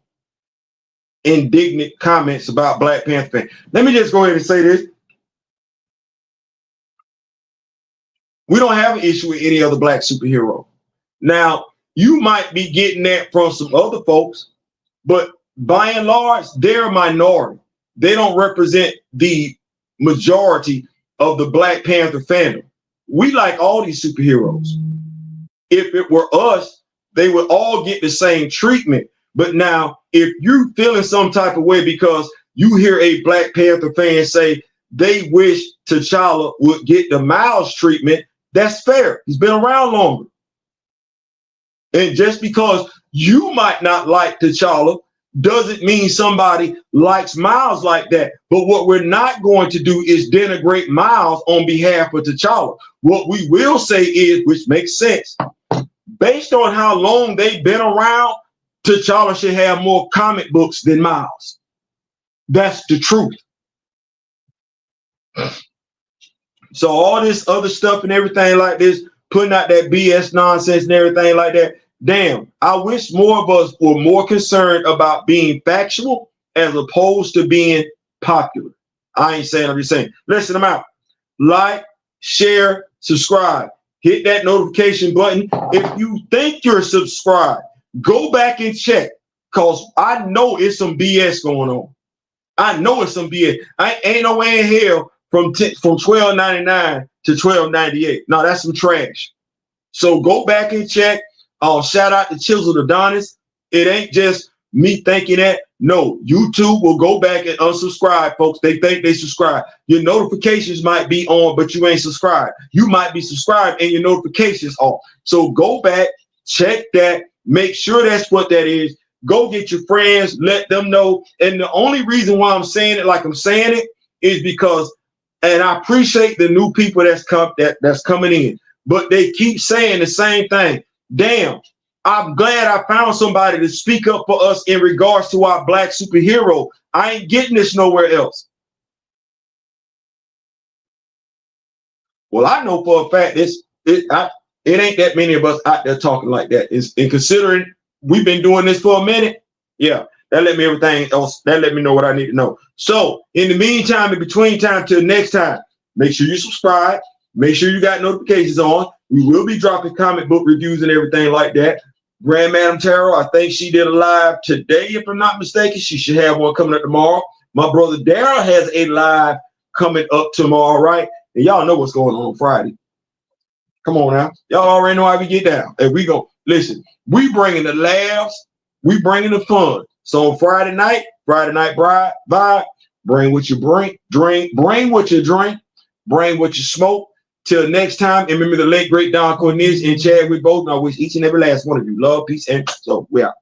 indignant comments about Black Panther fans. Let me just go ahead and say this. We don't have an issue with any other Black superhero. Now, you might be getting that from some other folks, but by and large, they're a minority. They don't represent the majority of the Black Panther fandom. We like all these superheroes. If it were us, they would all get the same treatment. But now, if you're feeling some type of way because you hear a Black Panther fan say they wish T'Challa would get the Miles treatment, that's fair. He's been around longer. And just because you might not like T'Challa doesn't mean somebody likes Miles like that. But what we're not going to do is denigrate Miles on behalf of T'Challa. What we will say is, which makes sense, based on how long they've been around, T'Challa should have more comic books than Miles. That's the truth. So all this other stuff and everything like this, putting out that BS nonsense and everything like that, damn, I wish more of us were more concerned about being factual as opposed to being popular. I ain't saying, I'm just saying. Listen, I'm out. Like, share, subscribe. Hit that notification button. If you think you're subscribed, go back and check, because I know it's some BS going on. I know it's some BS. I ain't no way in hell from $12.99 to $12.98. No, that's some trash. So go back and check. Shout out to Chisel Adonis. It ain't just me thinking that. No, YouTube will go back and unsubscribe, folks. They think they subscribe. Your notifications might be on, but you ain't subscribed. You might be subscribed and your notifications off. So go back, check that, make sure that's what that is. Go get your friends, let them know. And the only reason why I'm saying it like I'm saying it is because, and I appreciate the new people that's coming in, but they keep saying the same thing. Damn, I'm glad I found somebody to speak up for us in regards to our Black superhero. I ain't getting this nowhere else. Well, I know for a fact it ain't that many of us out there talking like that. And considering we've been doing this for a minute, yeah, that let me everything else. That let me know what I need to know. So in the meantime, in between time till next time, make sure you subscribe. Make sure you got notifications on. We will be dropping comic book reviews and everything like that. Grand Madam Tarot, I think she did a live today, if I'm not mistaken. She should have one coming up tomorrow. My brother Daryl has a live coming up tomorrow, right? And y'all know what's going on Friday. Come on now. Y'all already know how we get down. And we go, listen, we bringing the laughs, we bringing the fun. So on Friday night vibe, bring what you bring what you drink, bring what you smoke. Till next time, and remember the late great Don Cornelius and Chad, we both, and I wish each and every last one of you love, peace, and so we out.